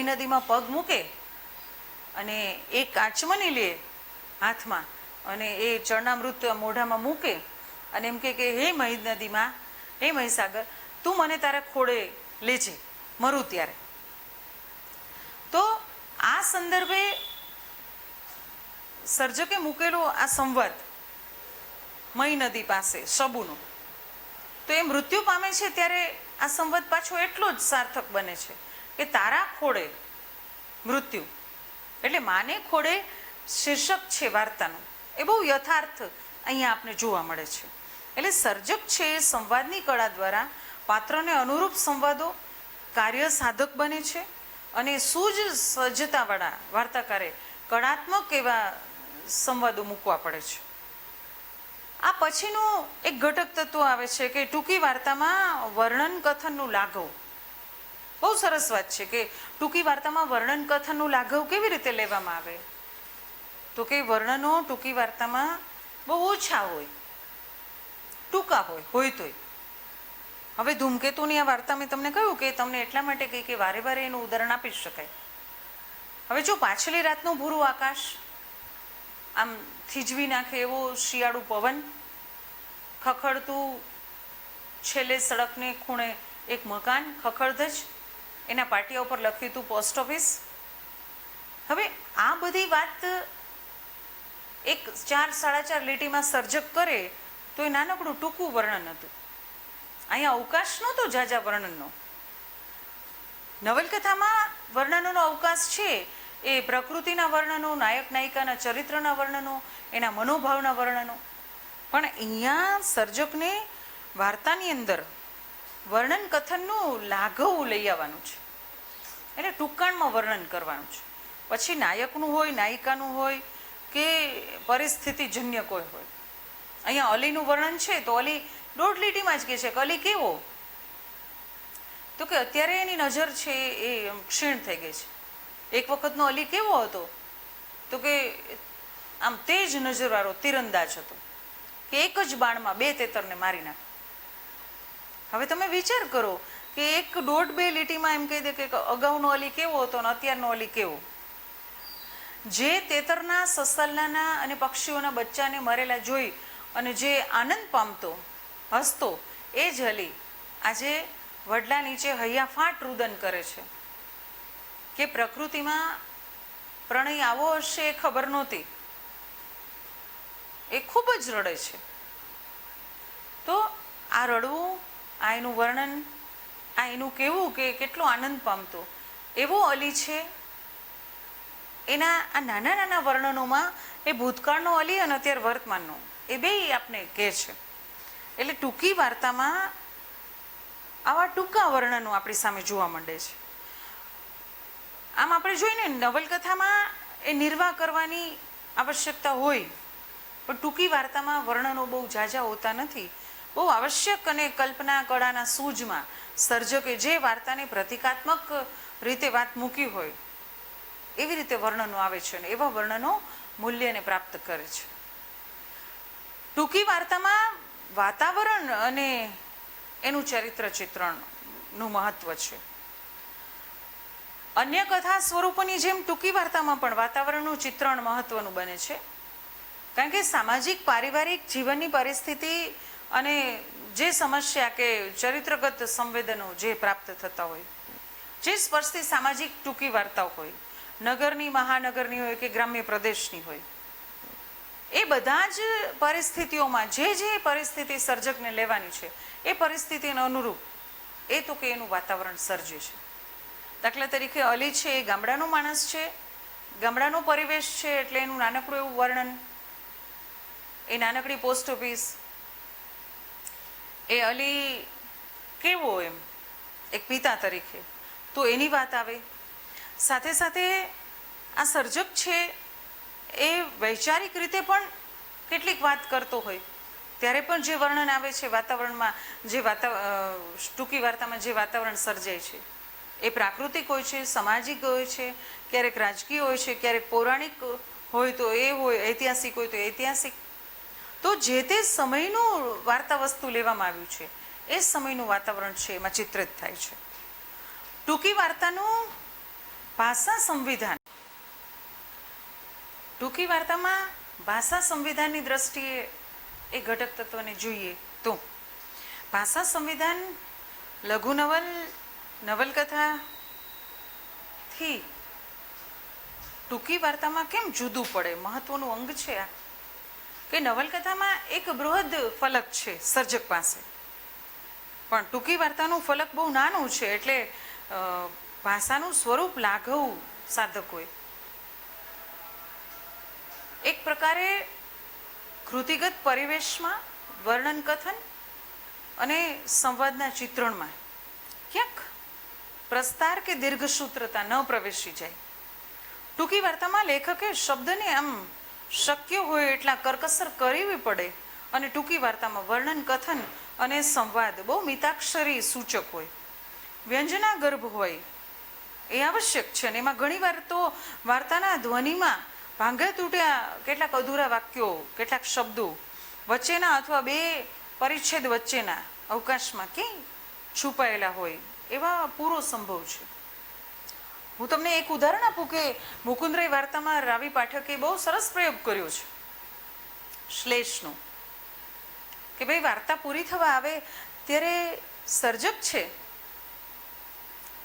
નદીમાં પગ મૂકે અને એક આચમની લે હાથમાં અને એ ચરણામૃત મોઢામાં મૂકે અને એમ કે હે મહી નદીમાં, હે મહીસાગર, તું મને તારા ખોળે લેજે મરું ત્યારે. તો આ સંદર્ભે સર્જકે મૂકેલો આ સંવાદ મહી નદી પાસે સબુનો, તો એ મૃત્યુ પામે છે ત્યારે આ સંવાદ પાછો એટલો જ સાર્થક બને છે કે તારા ખોળે મૃત્યુ, એટલે માને ખોળે શીર્ષક છે વાર્તાનું. એ બહુ યથાર્થ અહીંયા આપને જોવા મળે છે. એટલે સર્જક છે એ સંવાદની કળા દ્વારા પાત્રને અનુરૂપ સંવાદો કાર્ય સાધક બને છે અને સૂઝ સજ્જતાવાળા વાર્તાકારે કળાત્મક એવા સંવાદો મૂકવા પડે છે. આ પછીનું એક ઘટક તત્વ આવે છે કે ટૂંકી વાર્તામાં વર્ણન કથનનું લાઘવ. બહુ સરસ વાત છે કે ટૂંકી વાર્તામાં વર્ણન કથનનું લાઘવ કેવી રીતે લેવામાં આવે, તો કે વર્ણનો ટૂંકી વાર્તામાં બહુ ઓછા હોય, ટૂંકા હોય તોય. હવે ધૂમકેતુની આ વાર્તા મેં તમને કહ્યું કે તમને એટલા માટે કહી કે વારે વારે એનું ઉદાહરણ આપી શકાય. હવે જો પાછલી રાતનું ભૂરું આકાશ આમ થીજવી નાખે એવો શિયાળુ પવન, ખખડતું છેલ્લે સડકને ખૂણે એક મકાન ખખડધજ, એના પાટિયા ઉપર લખ્યું હતું પોસ્ટ ઓફિસ. હવે આ બધી વાત એક 4-4.5 લીટીમાં સર્જક કરે તો એ નાનકડું ટૂંકું વર્ણન હતું. અહીંયા અવકાશ નહોતો ઝાઝા વર્ણનનો. નવલકથામાં વર્ણનોનો અવકાશ છે એ પ્રકૃતિના વર્ણનો, નાયક નાયિકાના ચરિત્રના વર્ણનો, એના મનોભાવના વર્ણનો. પણ અહીંયા સર્જકને વાર્તાની અંદર વર્ણન કથનનું લાઘવ લઈ આવવાનું છે, એટલે ટૂંકાણમાં વર્ણન કરવાનું છે. પછી નાયકનું હોય, નાયિકાનું હોય કે પરિસ્થિતિજન્ય કોઈ હોય. અહીંયા અલીનું વર્ણન છે તો અલી 1.5 લીટીમાં જ કહે છે કે અલી કેવો, તો કે અત્યારે એની નજર છે એ ક્ષીણ થઈ ગઈ છે. એક વખતનો અલી કેવો હતો, તો કે આમ તેજ નજરવાળો તીરંદાજ હતો કે એક જ બાણમાં 2 તેતરને મારી નાખે. હવે તમે વિચાર કરો કે 1.5-2 લીટીમાં એમ કહી દે કે અગાઉનો અલી કેવો હતો અને અત્યારનો અલી કેવો. જે તેતરના, સસલાના અને પક્ષીઓના બચ્ચાને મરેલા જોઈ અને જે આનંદ પામતો, હસતો, એ જ અલી આજે વડલા નીચે હૈયાફાટ રુદન કરે છે કે પ્રકૃતિમાં પ્રણય આવો હશે એ ખબર નહોતી, એ ખૂબ જ રડે છે. તો આ રડવું, આ એનું વર્ણન, આ એનું કહેવું કે કેટલો આનંદ પામતો એવો અલી છે. એના આ નાના નાના વર્ણનોમાં એ ભૂતકાળનો અલી અને અત્યારે વર્તમાનનો એ બે આપને કહે છે. એટલે ટૂંકી વાર્તામાં આવા ટૂંકા વર્ણનો આપણી સામે જોવા માંડે છે. આમ આપણે જોઈને નવલકથામાં એ નિર્વાહ કરવાની આવશ્યકતા હોય, પણ ટૂંકી વાર્તામાં વર્ણનો બહુ ઝાઝા હોતા નથી. બહુ આવશ્યક અને કલ્પના કળાના સૂઝમાં સર્જકે જે વાર્તાને પ્રતિકાત્મક રીતે વાત મૂકી હોય એવી રીતે વર્ણનો આવે છે અને એવા વર્ણનો મૂલ્યને પ્રાપ્ત કરે છે. ટૂંકી વાર્તામાં વાતાવરણ અને એનું ચરિત્ર ચિત્રણનું મહત્વ છે. અન્ય કથા સ્વરૂપોની જેમ ટૂંકી વાર્તામાં પણ વાતાવરણનું ચિત્રણ મહત્વનું બને છે, કારણ કે સામાજિક પારિવારિક જીવનની પરિસ્થિતિ અને જે સમસ્યા કે ચરિત્રગત સંવેદનો જે પ્રાપ્ત થતા હોય, જે સ્પર્શતી સામાજિક ટૂંકી વાર્તાઓ હોય, નગરની, મહાનગરની હોય કે ગ્રામ્ય પ્રદેશની હોય, એ બધા જ પરિસ્થિતિઓમાં જે જે પરિસ્થિતિ સર્જકને લેવાની છે એ પરિસ્થિતિને અનુરૂપ એ તો કે એનું વાતાવરણ સર્જે છે. દાખલા તરીકે અલી છે એ ગામડાનો માણસ છે, ગામડાનો પરિવેશ છે, એટલે એનું નાનકડું એવું વર્ણન, એ નાનકડી પોસ્ટ ઓફિસ, એ અલી કેવો એમ એક પિતા તરીકે, તો એની વાત આવે. સાથે સાથે આ સર્જક છે એ વૈચારિક રીતે પણ કેટલીક વાત કરતો હોય ત્યારે પણ જે વર્ણન આવે છે વાતાવરણમાં, જે ટૂંકી વાર્તામાં જે વાતાવરણ સર્જાય છે એ પ્રાકૃતિક હોય છે, સામાજિક હોય છે, ક્યારેક રાજકીય હોય છે, ક્યારેક પૌરાણિક હોય તો એ હોય, ઐતિહાસિક હોય તો ઐતિહાસિક. તો જે તે સમયનું વાર્તા વસ્તુ લેવામાં આવ્યું છે એ સમયનું વાતાવરણ છે એમાં ચિત્રિત થાય છે. ટૂંકી વાર્તાનું ભાષા સંવિધાન. ટૂંકી વાર્તામાં ભાષા સંવિધાનની દ્રષ્ટિએ એ ઘટક તત્વને જોઈએ તો ભાષા સંવિધાન લઘુ નવલકથાથી ટૂંકી વાર્તામાં કેમ જુદું પડે? મહત્વનું અંગ છે આ કે નવલકથામાં એક બૃહદ ફલક છે સર્જક પાસે, પણ ટૂંકી વાર્તાનું ફલક બહુ નાનું છે, એટલે ભાષાનું સ્વરૂપ લાઘવ સાધકોએ એક પ્રકારે કૃતિગત પરિવેશમાં, વર્ણન કથન અને સંવાદના ચિત્રણમાં ક્યાંક પ્રસ્તાર કે દીર્ઘસૂત્રતા ન પ્રવેશી જાય. ટૂંકી વાર્તામાં લેખકે શબ્દને આમ શક્ય હોય એટલા કરકસર કરવી પડે, અને ટૂંકી વાર્તામાં વર્ણન કથન અને સંવાદ બહુ મિતાક્ષરી સૂચક હોય, વ્યંજના ગર્ભ હોય એ આવશ્યક છે. અને એમાં ઘણીવાર તો વાર્તાના ધ્વનિમાં ભાંગ્યા તૂટ્યા કેટલાક અધૂરા વાક્યો, કેટલાક શબ્દો વચ્ચેના અથવા બે પરિચ્છેદ વચ્ચેના અવકાશમાં ક્યાંય છુપાયેલા હોય એવા પૂરો સંભવ છે. હું તમને એક ઉદાહરણ આપું કે મુકુંદરાય વાર્તામાં રાવી પાઠકે બહુ સરસ પ્રયોગ કર્યો છે શ્લેષનો, કે ભાઈ વાર્તા પૂરી થવા આવે ત્યારે સર્જક છે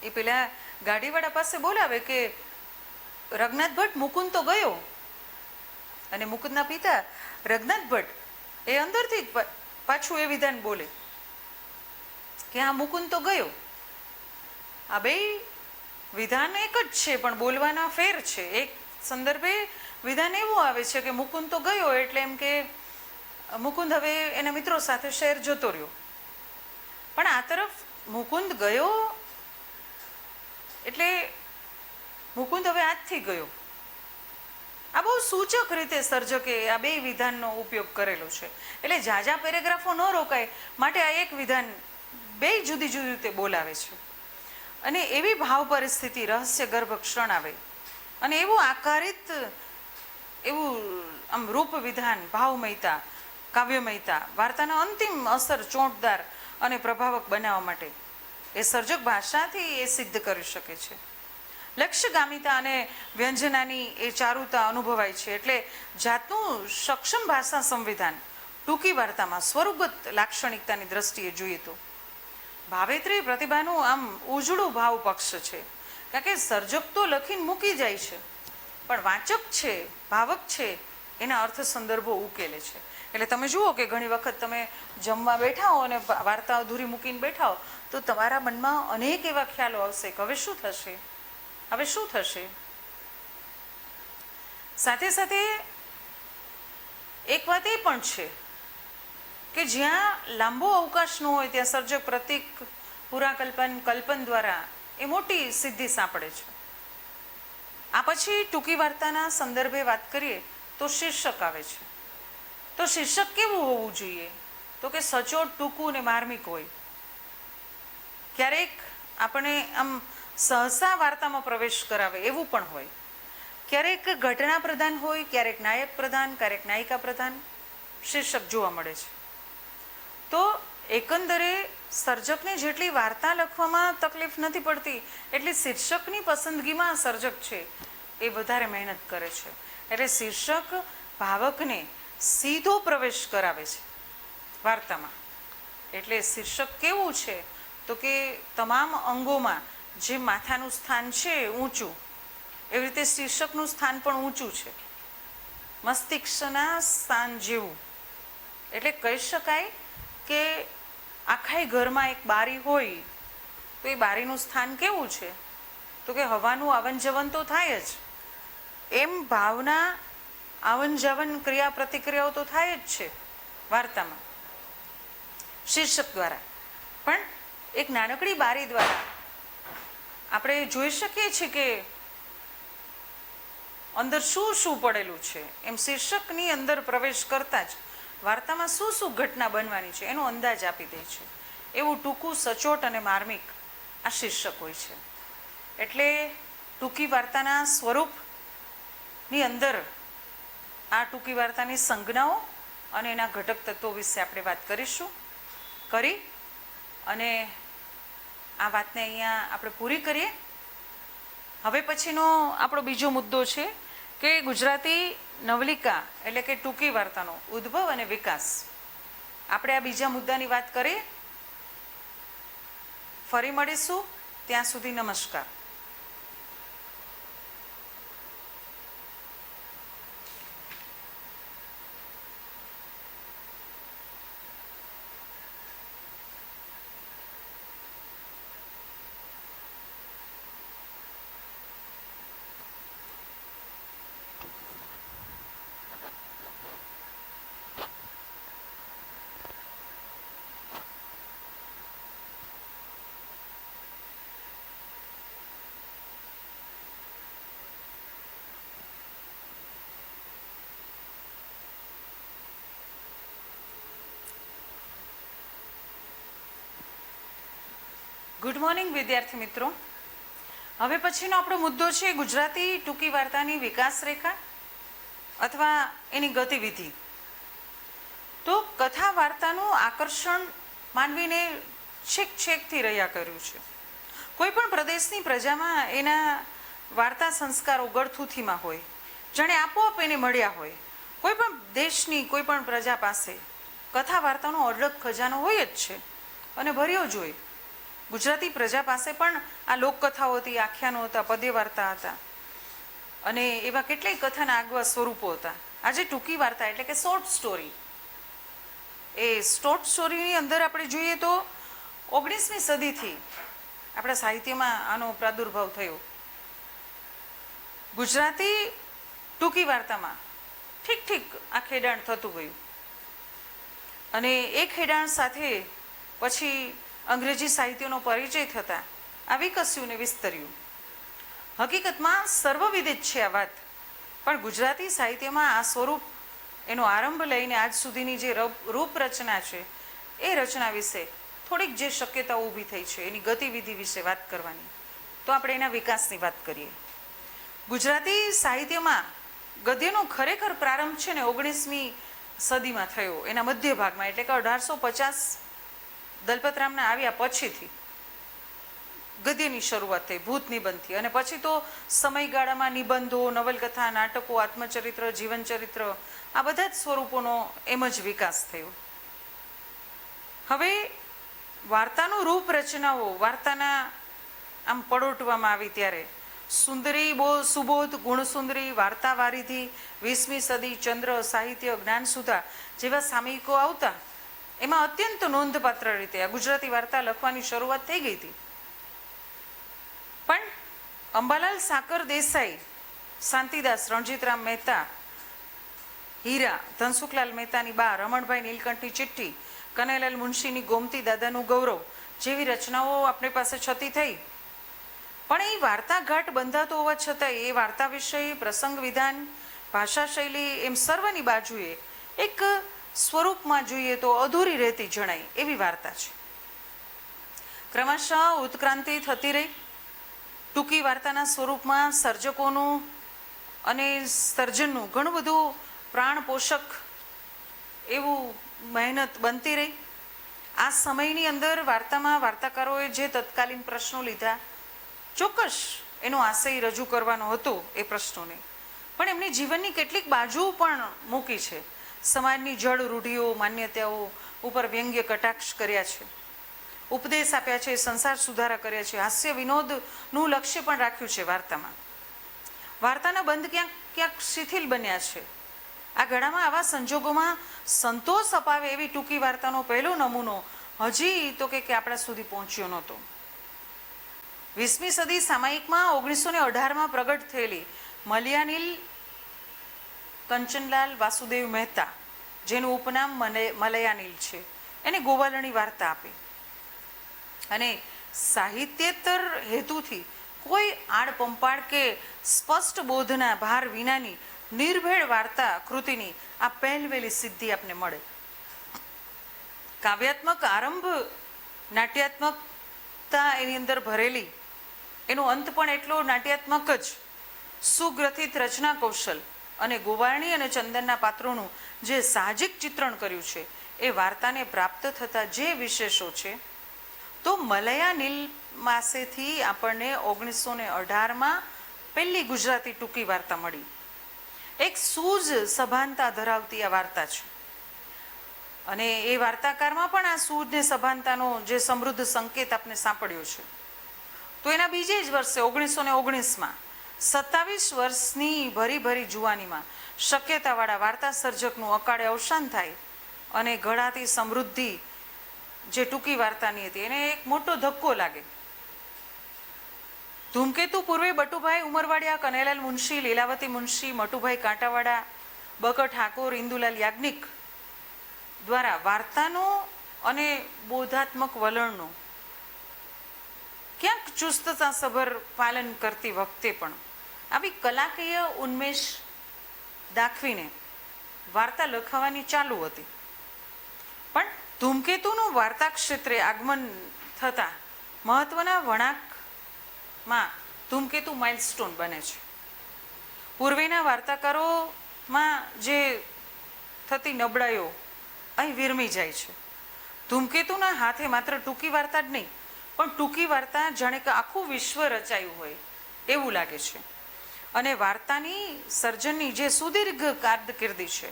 એ પેલા ગાડીવાળા પાસે બોલાવે કે રઘનાથ ભટ્ટ મુકુંદ તો ગયો, અને મુકુંદના પિતા રઘનાથ ભટ્ટ એ અંદરથી પાછું એ વિધાન બોલે કે હા મુકુંદ તો ગયો. આ બે વિધાન એક જ છે પણ બોલવાના ફેર છે. એક સંદર્ભે વિધાન એવું આવે છે કે મુકુંદ તો ગયો એટલે એમ કે મુકુંદ હવે એના મિત્રો સાથે શહેર જતો રહ્યો, પણ આ તરફ મુકુંદ ગયો એટલે મુકુંદ હવે આજથી ગયો. આ બહુ સૂચક રીતે સર્જકે આ બે વિધાનનો ઉપયોગ કરેલો છે. એટલે ઝાઝા પેરેગ્રાફો ન રોકાય માટે આ એક વિધાન બે જુદી જુદી રીતે બોલાવે છે, અને એવી ભાવ પરિસ્થિતિ, રહસ્ય ગર્ભ ક્ષણ આવે, અને એવું આકારિત, એવું આમ રૂપ વિધાન, ભાવમયતા, કાવ્યમયતા, વાર્તાના અંતિમ અસર ચોંટદાર અને પ્રભાવક બનાવવા માટે એ સર્જક ભાષાથી એ સિદ્ધ કરી શકે છે. લક્ષ્યગામિતા અને વ્યંજનાની એ ચારુતા અનુભવાય છે. એટલે જાતનું સક્ષમ ભાષા સંવિધાન ટૂંકી વાર્તામાં સ્વરૂપગત લાક્ષણિકતાની દ્રષ્ટિએ જોઈએ તો ભાવેત્રી પ્રતિભાનું આમ ઉજળું ભાવ પક્ષ છે. કારણ કે સર્જક તો લખીને મૂકી જાય છે, પણ વાચક છે, ભાવક છે, એના અર્થ સંદર્ભો ઉકેલે છે. એટલે તમે જુઓ કે ઘણી વખત તમે જમવા બેઠા હો અને વાર્તા અધૂરી મૂકીને બેઠા હો તો તમારા મનમાં અનેક એવા ખ્યાલો આવશે કે હવે શું થશે, હવે શું થશે. સાથે સાથે એક વાત એ પણ છે કે જ્યાં લાંબો અવકાશ ન હોય ત્યાં સર્જક પ્રતીક, કલ્પન દ્વારા એ મોટી સિદ્ધિ સાંપડે છે. આ પછી ટૂંકી વાર્તાના સંદર્ભે વાત કરીએ તો શીર્ષક આવે છે. તો શીર્ષક કેવું હોવું જોઈએ? તો કે સચોટ, ટૂંકું ને માર્મિક હોય. ક્યારેક આપણે આમ સહસા વાર્તામાં પ્રવેશ કરાવે એવું પણ હોય, ક્યારેક ઘટના પ્રધાન હોય, ક્યારેક નાયક પ્રધાન, ક્યારેક નાયિકા પ્રધાન શીર્ષક જોવા મળે છે. તો એકંદરે સર્જકને જેટલી વાર્તા લખવામાં તકલીફ નથી પડતી એટલી શીર્ષકની પસંદગીમાં સર્જક છે એ વધારે મહેનત કરે છે. એટલે શીર્ષક ભાવકને સીધો પ્રવેશ કરાવે છે વાર્તામાં. એટલે શીર્ષક કેવું છે તો કે તમામ અંગોમાં જે માથાનું સ્થાન છે ઊંચું, એવી રીતે શીર્ષકનું સ્થાન પણ ઊંચું છે, મસ્તિષ્કના સ્થાન જેવું. એટલે કહી શકાય કે આખા ઘરમાં એક બારી હોય તો એ બારીનું સ્થાન કેવું છે તો કે હવાનું આવન જવન તો થાય જ, એમ ભાવના આવન જવન ક્રિયા પ્રતિક્રિયાઓ તો થાય જ છે વાર્તામાં શીર્ષક દ્વારા. પણ એક નાનકડી બારી દ્વારા આપણે જોઈ શકીએ છીએ કે અંદર શું શું પડેલું છે. એમ શીર્ષકની અંદર પ્રવેશ કરતા જ વાર્તામાં શું શું ઘટના બનવાની છે એનો અંદાજ આપી દે છે. એવું ટૂંકું, સચોટ અને માર્મિક આ શીર્ષક હોય છે. એટલે ટૂંકી વાર્તાના સ્વરૂપની અંદર આ ટૂંકી વાર્તાની સંજ્ઞાઓ અને એના ઘટક તત્વો વિશે આપણે વાત કરીશું. અને આ વાતને અહીંયા આપણે પૂરી કરીએ. હવે પછીનો આપણો બીજો મુદ્દો છે કે ગુજરાતી નવલિકા એટલે કે ટૂંકી વાર્તાનો ઉદ્ભવ અને વિકાસ. આપણે આ બીજા મુદ્દાની વાત કરીએ. ફરી મળીશું, ત્યાં સુધી નમસ્કાર. ગુડ મોર્નિંગ વિદ્યાર્થી મિત્રો. હવે પછીનો આપણો મુદ્દો છે ગુજરાતી ટૂંકી વાર્તાની વિકાસ રેખા અથવા એની ગતિવિધિ. તો કથા વાર્તાનું આકર્ષણ માનવીને છેકથી રહ્યા કર્યું છે. કોઈ પણ પ્રદેશની પ્રજામાં એના વાર્તા સંસ્કારો ગળથૂથીમાં હોય, જાણે આપોઆપ એને મળ્યા હોય. કોઈ પણ દેશની કોઈ પણ પ્રજા પાસે કથા વાર્તાનો અઢળક ખજાનો હોય જ છે અને ભર્યો જ હોય. ગુજરાતી પ્રજા પાસે પણ આ લોકકથાઓ હતી, આખ્યાનો હતા, પદ્ય વાર્તા હતા અને એવા કેટલાય કથાના આગવા સ્વરૂપો હતા. આજે ટૂંકી વાર્તા એટલે કે શોર્ટ સ્ટોરી. એ શોર્ટ સ્ટોરીની અંદર આપણે જોઈએ તો 19મી સદીથી આપણા સાહિત્યમાં આનો પ્રાદુર્ભાવ થયો. ગુજરાતી ટૂંકી વાર્તામાં ઠીક આ ખેડાણ થતું ગયું અને એ ખેડાણ સાથે પછી અંગ્રેજી સાહિત્યનો પરિચય થતાં આ વિકસ્યું ને વિસ્તર્યું. હકીકતમાં સર્વવિદિત છે આ વાત, પણ ગુજરાતી સાહિત્યમાં આ સ્વરૂપ એનો આરંભ લઈને આજ સુધીની જે રૂપરચના છે એ રચના વિશે થોડીક જે શક્યતાઓ ઊભી થઈ છે એની ગતિવિધિ વિશે વાત કરવાની. તો આપણે એના વિકાસની વાત કરીએ. ગુજરાતી સાહિત્યમાં ગદ્યનો ખરેખર પ્રારંભ છે ને 19મી સદીમાં થયો, એના મધ્ય ભાગમાં એટલે કે 1850 દલપતરામના આવ્યા પછીથી ગદ્યની શરૂઆત થઈ, ભૂત નિબંધથી. અને પછી તો સમયગાળામાં નિબંધો, નવલકથા, નાટકો, આત્મચરિત્ર, જીવનચરિત્ર આ બધા જ સ્વરૂપોનો એમ જ વિકાસ થયો. હવે વાર્તાનું રૂપ રચનાઓ વાર્તાના આમ પડોટવામાં આવી ત્યારે સુંદરી સુબોધ, ગુણસુંદરી, વાર્તા વારિધિ, 20મી સદી, ચંદ્ર, સાહિત્ય, જ્ઞાનસુધા જેવા સામયિકો આવતા. એમાં અત્યંત નોંધપાત્ર રીતે આ ગુજરાતી વાર્તા લખવાની શરૂઆત થઈ ગઈ હતી. પણ અંબાલાલ સાકર દેસાઈ, શાંતિદાસ, રણજીતરામ મહેતા, હીરા, ધનસુખલાલ મહેતાની બા, રમણભાઈ નીલકંઠની ચિઠ્ઠી, કનૈયાલાલ મુનશીની ગોમતી, દાદાનું ગૌરવ જેવી રચનાઓ આપણી પાસે છતી થઈ. પણ એ વાર્તા ઘાટ બંધાતો હોવા છતાં એ વાર્તા વિષય, પ્રસંગ વિધાન, ભાષા શૈલી એમ સર્વની બાજુએ એક સ્વરૂપમાં જોઈએ તો અધૂરી રહેતી જણાય એવી વાર્તા છે. ક્રમશઃ ઉત્ક્રાંતિ થતી રહી. ટૂંકી વાર્તાના સ્વરૂપમાં સર્જકોનું અને સર્જનનું ઘણું બધું પ્રાણ પોષક એવું મહેનત બનતી રહી. આ સમયની અંદર વાર્તામાં વાર્તાકારોએ જે તત્કાલીન પ્રશ્નો લીધા, ચોક્કસ એનો આશય રજૂ કરવાનો હતો એ પ્રશ્નોને, પણ એમની જીવનની કેટલીક બાજુઓ પણ મૂકી છે. સમાજની જળ રૂઢિઓ, માન્યતાઓ ઉપર વ્યંગ્ય કટાક્ષ કર્યા છે, ઉપદેશ આપ્યા છે, સંસાર સુધારા કર્યા છે, હાસ્ય વિનોદનું લક્ષ્ય પણ રાખ્યું છે વાર્તામાં. વાર્તાના બંધ ક્યાંક શિથિલ બન્યા છે. આ ઘડામાં આવા સંજોગોમાં સંતોષ અપાવે એવી ટૂંકી વાર્તાનો પહેલો નમૂનો હજી તો કે આપણા સુધી પહોંચ્યો નહોતો. 20મી સદી સામાયિકમાં 1918માં પ્રગટ થયેલી મલયાનીલ કંચનલાલ વાસુદેવ મહેતા, જેનું ઉપનામ મલયાનીલ છે, એને ગોવાલણી વાર્તા આપી અને સાહિત્યેતર હેતુથી કોઈ આડપંપાડ કે સ્પષ્ટ બોધના ભાર વિનાની નિર્ભેળ વાર્તા કૃતિની આ પહેલવેલી સિદ્ધિ આપને મળે. કાવ્યાત્મક આરંભ, નાટ્યાત્મકતા એની અંદર ભરેલી, એનો અંત પણ એટલો નાટ્યાત્મક જ, સુગ્રથિત રચના કૌશલ અને ગોવાળણી અને ચંદનના પાત્રોનું જે સાહજિક ચિત્રણ કર્યું છે એ વાર્તાને પ્રાપ્ત થતા જે વિશેષો છે, તો મલયાનીલ પાસેથી આપણને 1918માં પહેલી ગુજરાતી ટૂંકી વાર્તા મળી. એક સૂઝ સભાનતા ધરાવતી આ વાર્તા છે અને એ વાર્તાકારમાં પણ આ સૂઝ ને સભાનતાનો જે સમૃદ્ધ સંકેત આપને સાંપડ્યો છે. તો એના બીજે જ વર્ષે 1919માં 27 વર્ષની ભરી જુવાનીમાં શક્યતાવાળા વાર્તા સર્જકનું અકાળે અવસાન થાય અને ઘડાતી સમૃદ્ધિ જે ટૂંકી વાર્તાની હતી એને એક મોટો ધક્કો લાગે. ધૂમકેતુ પૂર્વે બટુભાઈ ઉમરવાડિયા, કનૈયાલાલ મુનશી, લીલાવતી મુનશી, મટુભાઈ કાંટાવાળા, બકર ઠાકોર, ઇન્દુલાલ યાજ્ઞિક દ્વારા વાર્તાનો અને બોધાત્મક વલણનો ક્યાંક ચુસ્તતાસભર પાલન કરતી વખતે પણ આવી કલાકીય ઉન્મેષ દાખવીને વાર્તા લખાવાની ચાલુ હતી. પણ ધૂમકેતુનું વાર્તા ક્ષેત્રે આગમન થતા મહત્વના વળાંકમાં ધૂમકેતુ માઇલસ્ટોન બને છે. પૂર્વેના વાર્તાકારોમાં જે થતી નબળાઈઓ અહીં વિરમી જાય છે. ધૂમકેતુના હાથે માત્ર ટૂંકી વાર્તા જ નહીં પણ ટૂંકી વાર્તા જાણે કે આખું વિશ્વ રચાયું હોય એવું લાગે છે. અને વાર્તાની સર્જનની જે સુદીર્ઘ કારકિર્દી છે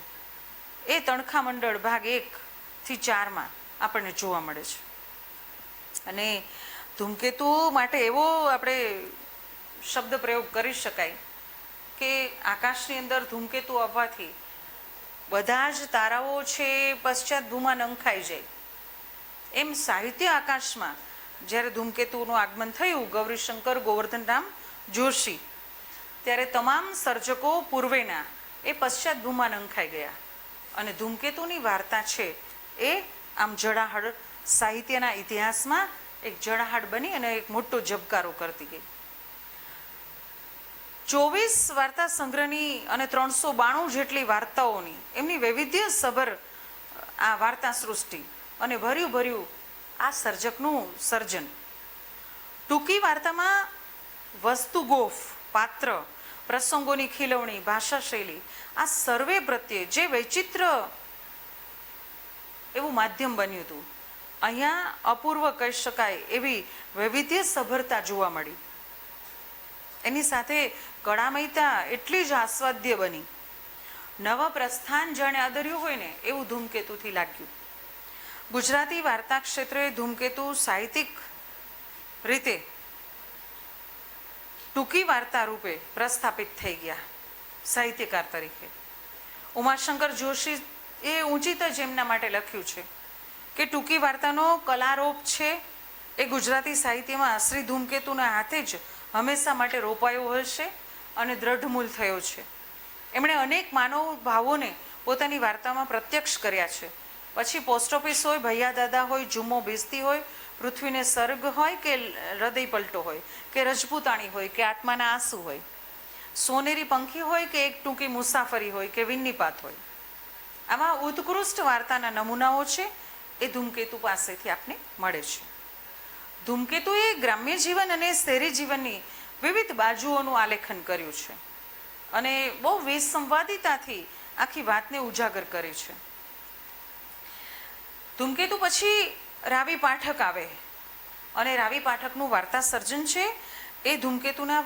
એ તણખા મંડળ ભાગ 1 થી 4માં આપણને જોવા મળે છે. અને ધૂમકેતુ માટે એવો આપણે શબ્દ પ્રયોગ કરી શકાય કે આકાશની અંદર ધૂમકેતુ આવવાથી બધા જ તારાઓ છે પશ્ચાત ધૂમાં નંખાઈ જાય. એમ સાહિત્ય આકાશમાં જ્યારે ધૂમકેતુનું આગમન થયું ગૌરીશંકર ગોવર્ધનરામ જોશી ત્યારે તમામ સર્જકો પૂર્વેના એ પશ્ચાત ધૂમાં નંખાઈ ગયા અને ધૂમકેતુની વાર્તા છે એ આમ જળાહળ સાહિત્યના ઇતિહાસમાં એક જળાહળ બની અને એક મોટો ઝબકારો કરતી ગઈ. 24 વાર્તા સંગ્રહની અને 392 જેટલી વાર્તાઓની એમની વૈવિધ્યસભર આ વાર્તા સૃષ્ટિ અને ભર્યું આ સર્જકનું સર્જન. ટૂંકી વાર્તામાં વસ્તુગોફ, પાત્ર, પ્રસંગોની ખીલવણી, ભાષા શૈલી આ સર્વે પ્રત્યે જે વૈચિત્ર એવું માધ્યમ બન્યું હતું અહીંયા અપૂર્વ કહી શકાય એવી વૈવિધ્યસભરતા જોવા મળી. એની સાથે કળામયતા એટલી જ આસ્વાદ્ય બની. નવ પ્રસ્થાન જાણે આદર્યું હોય ને એવું ધૂમકેતુથી લાગ્યું. ગુજરાતી વાર્તા ક્ષેત્રે ધૂમકેતુ સાહિત્યિક રીતે ટૂંકી વાર્તા રૂપે પ્રસ્થાપિત થઈ ગયા સાહિત્યકાર તરીકે. ઉમાશંકર જોશી એ ઊંચી જ એમના માટે લખ્યું છે કે ટૂંકી વાર્તાનો કલારોપ છે એ ગુજરાતી સાહિત્યમાં શ્રી ધૂમકેતુના હાથે જ હંમેશા માટે રોપાયો હશે અને દ્રઢમૂલ થયો છે. એમણે અનેક માનવ ભાવોને પોતાની વાર્તામાં પ્રત્યક્ષ કર્યા છે. પછી પોસ્ટ ઓફિસ હોય, ભૈયા દાદા હોય, જુમ્મો બેસતી હોય, પૃથ્વીને સર્ગ હોય કે હૃદય પલટો હોય કે રજપૂતાણી હોય કે આત્માના આંસુ હોય, સોનેરી પંખી હોય કે એક ટૂંકી મુસાફરી હોય કે વિન્નીપાત હોય. આવા ઉત્કૃષ્ટ વાર્તાના નમૂનાઓ છે એ ધૂમકેતુ પાસેથી આપને મળે છે. ધૂમકેતુએ ગ્રામ્ય જીવન અને શહેરી જીવનની વિવિધ બાજુઓનું આલેખન કર્યું છે અને બહુ વિસંવાદિતાથી આખી વાતને ઉજાગર કરી છે. ધૂમકેતુ પછી રાવી પાઠક આવે અને રાવી પાઠકનું વાર્તા સર્જન છે એ ધૂમકેતુના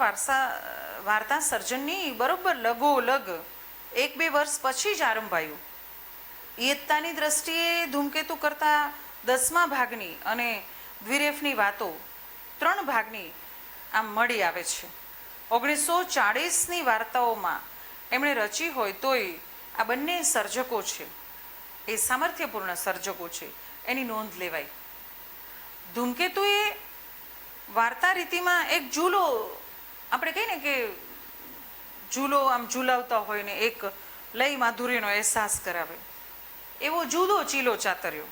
વાર્તા સર્જનની બરોબર લગોલગ 1-2 વર્ષ પછી જ આરંભાયું. ઇયત્તાની દ્રષ્ટિએ ધૂમકેતુ કરતાં 10મા ભાગની અને દ્વિરેફની વાતો 3 ભાગની આમ મળી આવે છે. 1940ની વાર્તાઓમાં એમણે રચી હોય તોય આ બંને સર્જકો છે એ સામર્થ્યપૂર્ણ સર્જકો છે એની નોંધ લેવાય. ધૂમકેતુએ વાર્તા રીતિમાં એક ઝૂલો આપણે કહીએ ને કે ઝૂલો આમ ઝૂલાવતા હોય ને એક લય માધુર્યનો અહેસાસ કરાવે એવો જુદો ચીલો ચાતર્યો.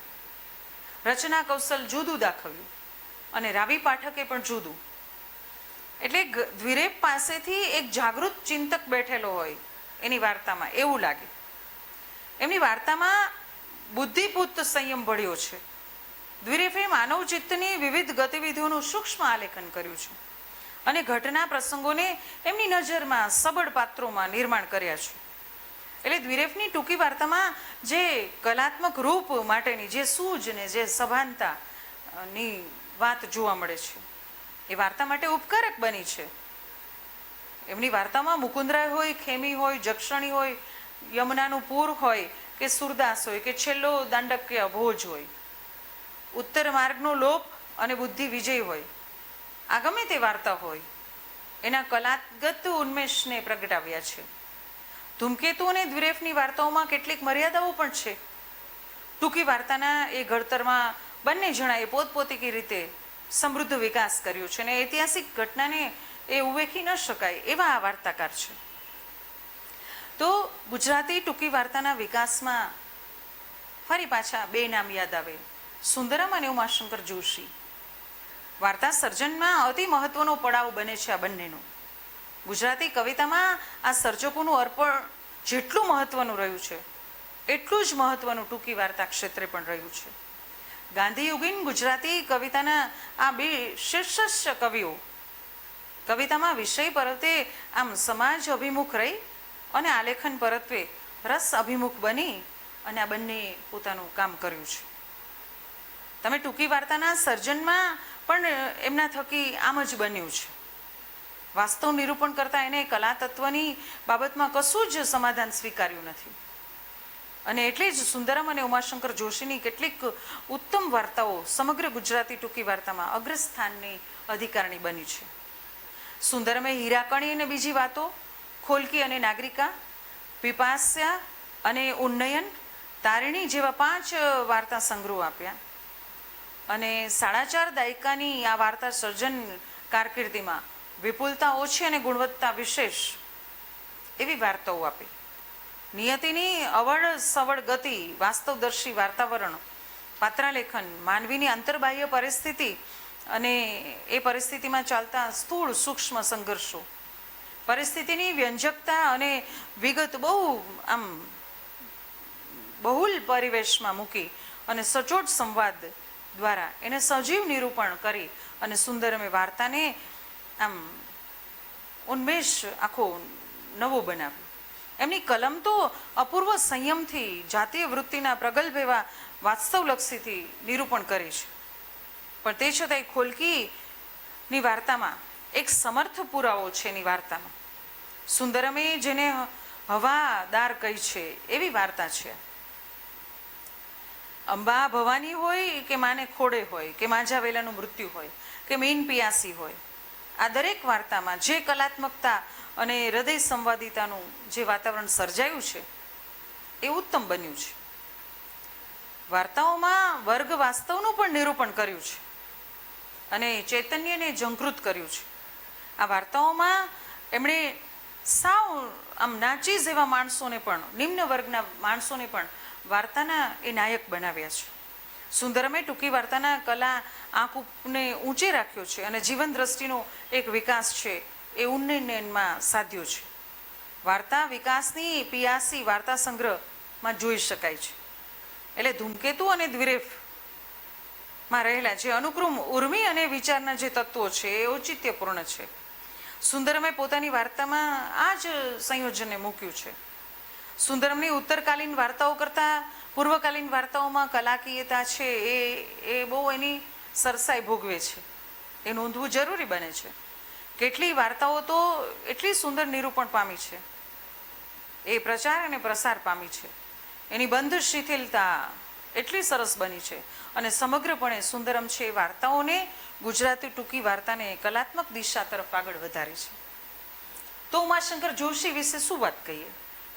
રચના કૌશલ જુદું દાખવ્યું અને રાવી પાઠકે પણ જુદું. એટલે દ્વિરેફ પાસેથી એક જાગૃત ચિંતક બેઠેલો હોય એની વાર્તામાં એવું લાગે. એમની વાર્તામાં બુદ્ધિપૂત સંયમ ભળ્યો છે. દ્વિરેફે માનવ ચિત્તની વિવિધ ગતિવિધિઓનું સૂક્ષ્મ આલેખન કર્યું છે અને ઘટના પ્રસંગોને એમની નજરમાં સબળ પાત્રોમાં નિર્માણ કર્યા છે. એટલે દ્વિરેફની ટૂંકી વાર્તામાં જે કલાત્મક રૂપ માટેની જે સૂઝ ને જે સભાનતાની વાત જોવા મળે છે એ વાર્તા માટે ઉપકારક બની છે. એમની વાર્તામાં મુકુંદરાય હોય, ખેમી હોય, જક્ષણી હોય, યમુનાનું પૂર હોય કે સુરદાસ હોય કે છેલ્લો દાંડક્ય ભોજ હોય, ઉત્તર માર્ગનો લોપ અને બુદ્ધિ વિજય હોય, આ ગમે તે વાર્તા હોય, એના કલાગત ઉન્મેષને પ્રગટાવ્યા છે. ધૂમકેતુ અને દ્વિરેફની વાર્તાઓમાં કેટલીક મર્યાદાઓ પણ છે. ટૂંકી વાર્તાના એ ઘડતરમાં બંને જણાએ પોતપોતાની રીતે સમૃદ્ધ વિકાસ કર્યો છે અને ઐતિહાસિક ઘટનાને એ ઉવેખી ન શકાય એવા આ વાર્તાકાર છે. તો ગુજરાતી ટૂંકી વાર્તાના વિકાસમાં ફરી પાછા બે નામ યાદ આવે, સુંદરમ અને ઉમાશંકર જોશી. વાર્તા સર્જનમાં અતિ મહત્વનો પડાવ બને છે આ બંનેનો. ગુજરાતી કવિતામાં આ સર્જકોનું અર્પણ જેટલું મહત્વનું રહ્યું છે એટલું જ મહત્વનું ટૂંકી વાર્તા ક્ષેત્રે પણ રહ્યું છે. ગાંધીયુગીન ગુજરાતી કવિતાના આ બે શીર્ષસ્થ કવિઓ કવિતામાં વિષય પરત્વે આમ સમાજ અભિમુખ રહી અને આલેખન પરત્વે રસ અભિમુખ બની અને આ બંને પોતાનું કામ કર્યું છે. તમે ટૂંકી વાર્તાના સર્જનમાં પણ એમના થકી આમ જ બન્યું છે. વાસ્તવ નિરૂપણ કરતાં એને કલા તત્વની બાબતમાં કશું જ સમાધાન સ્વીકાર્યું નથી. અને એટલે જ સુંદરમ અને ઉમાશંકર જોશીની કેટલીક ઉત્તમ વાર્તાઓ સમગ્ર ગુજરાતી ટૂંકી વાર્તામાં અગ્રસ્થાનની અધિકારણી બની છે. સુંદરમે હીરાકણી અને બીજી વાતો, ખોલકી અને નાગરિકા, પીપાસ્યા અને ઉન્નયન, તારિણી જેવા 5 વાર્તા સંગ્રહ આપ્યા અને 4.5 દાયકાની આ વાર્તા સર્જન કારકિર્દીમાં વિપુલતા ઓછી અને ગુણવત્તા વિશેષ એવી વાર્તાઓ આપી. નિયતિની અવળ સવળ ગતિ, વાસ્તવદર્શી વાર્તાવરણ, પાત્રાલેખન, માનવીની અંતર્બાહ્ય પરિસ્થિતિ અને એ પરિસ્થિતિમાં ચાલતા સ્થૂળ સૂક્ષ્મ સંઘર્ષો, પરિસ્થિતિની વ્યંજકતા અને વિગત બહુ આમ બહુલ પરિવેશમાં મૂકી અને સચોટ સંવાદ દ્વારા એને સજીવ નિરૂપણ કરી અને સુંદરમે વાર્તાને આમ ઉન્મેષ આખો નવો બનાવ્યો. એમની કલમ તો અપૂર્વ સંયમથી જાતીય વૃત્તિના પ્રગલ્ભ એવા વાસ્તવલક્ષીથી નિરૂપણ કરે છે. પણ તે છતાંય ખોલકીની વાર્તામાં એક સમર્થ પુરાવો છે. એની વાર્તામાં સુંદરમે જેને હવાદાર કહી છે એવી વાર્તા છે. અંબા ભવાની હોય કે માને ખોડે હોય કે માજા વેલાનું મૃત્યુ હોય કે મીન પિયાસી હોય, આ દરેક વાર્તામાં જે કલાત્મકતા અને હૃદય સંવાદિતાનું જે વાતાવરણ સર્જાયું છે એ ઉત્તમ બન્યું છે. વાર્તાઓમાં વર્ગ વાસ્તવનું પણ નિરૂપણ કર્યું છે અને ચૈતન્યને ઝંકૃત કર્યું છે. આ વાર્તાઓમાં એમણે સાવ આમ નાચીઝ એવા માણસોને પણ, નિમ્ન વર્ગના માણસોને પણ વાર્તાના એ નાયક બનાવ્યા છે. સુંદરમે ટૂંકી વાર્તાના કલા આંખને ઊંચે રાખ્યો છે અને જીવન દ્રષ્ટિનો એક વિકાસ છે એ ઉન્નયનમાં સાધ્યો છે. વાર્તા વિકાસની પિયાસી વાર્તા સંગ્રહમાં જોઈ શકાય છે. એટલે ધૂમકેતુ અને દ્વિરેફમાં રહેલા જે અનુક્રમ ઉર્મી અને વિચારના જે તત્વો છે એ ઔચિત્યપૂર્ણ છે. સુંદરમે પોતાની વાર્તામાં આ જ સંયોજનને મૂક્યું છે. સુંદરમની ઉત્તરકાલીન વાર્તાઓ કરતાં પૂર્વકાલીન વાર્તાઓમાં કલાકીયતા છે એ બહુ એની સરસાઈ ભોગવે છે. એ નોંધવું જરૂરી બને છે. કેટલી વાર્તાઓ તો એટલી સુંદર નિરૂપણ પામી છે, એ પ્રચાર અને પ્રસાર પામી છે. એની બંધ શિથિલતા એટલી સરસ બની છે અને સમગ્રપણે સુંદરમ છે એ વાર્તાઓને, ગુજરાતી ટૂંકી વાર્તાને કલાત્મક દિશા તરફ આગળ વધારી છે. તો ઉમાશંકર જોશી વિશે શું વાત કહીએ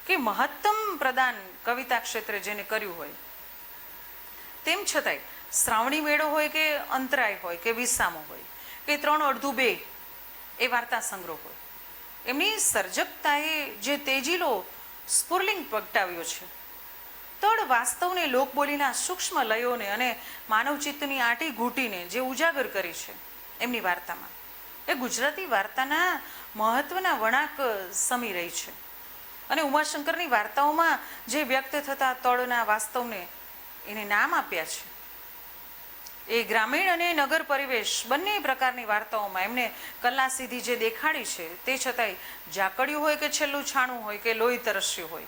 કે મહત્તમ પ્રદાન કવિતા ક્ષેત્રે જેને કર્યું હોય, તેમ છતાંય શ્રાવણી મેળો હોય કે અંતરાય હોય કે વિસામો હોય કે 3/2 એ વાર્તા સંગ્રહ હોય, એમની સર્જકતાએ જે તેજીલો સ્ફુરલિંગ પ્રગટાવ્યો છે, તળ વાસ્તવને લોકબોલીના સૂક્ષ્મ લયોને અને માનવચિત્તની આંટી ઘૂંટીને જે ઉજાગર કરી છે એમની વાર્તામાં, એ ગુજરાતી વાર્તાના મહત્વના વળાંક સમી રહી છે. અને ઉમાશંકરની વાર્તાઓમાં જે વ્યક્ત થતા તળના વાસ્તવને એને નામ આપ્યા છે, એ ગ્રામીણ અને નગર પરિવેશ બંને પ્રકારની વાર્તાઓમાં એમને કલા સીધી જે દેખાડી છે, તે છતાંય ઝાકળિયું હોય કે છેલ્લું છાણું હોય કે લોહી તરસ્યું હોય,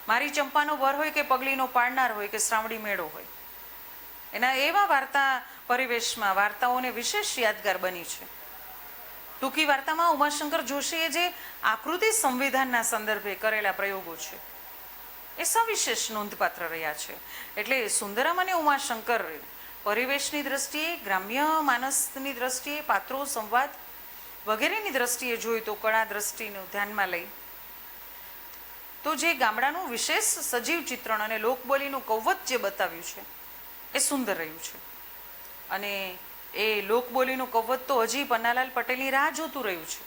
મારી ચંપાનો વર હોય કે પગલીનો પાડનાર હોય કે શ્રાવણી મેળો હોય, એના એવા વાર્તા પરિવેશમાં વાર્તાઓને વિશેષ યાદગાર બની છે. ટૂંકી વાર્તામાં ઉમાશંકર જોશીએ જે આકૃતિ સંવિધાનના સંદર્ભે કરેલા પ્રયોગો છે એ સવિશેષ નોંધપાત્ર રહ્યા છે. એટલે સુંદરમ અને ઉમાશંકર પરિવેશની દ્રષ્ટિએ, ગ્રામ્ય માનસની દ્રષ્ટિએ, પાત્રો, સંવાદ વગેરેની દ્રષ્ટિએ જોઈએ તો કળા દ્રષ્ટિનું ધ્યાનમાં લઈ તો જે ગામડાનું વિશેષ સજીવ ચિત્રણ અને લોકબોલીનું કૌવત જે બતાવ્યું છે એ સુંદર રહ્યું છે. અને એ લોકબોલીનું કૌવત તો હજી પન્નાલાલ પટેલની રાહ જોતું રહ્યું છે.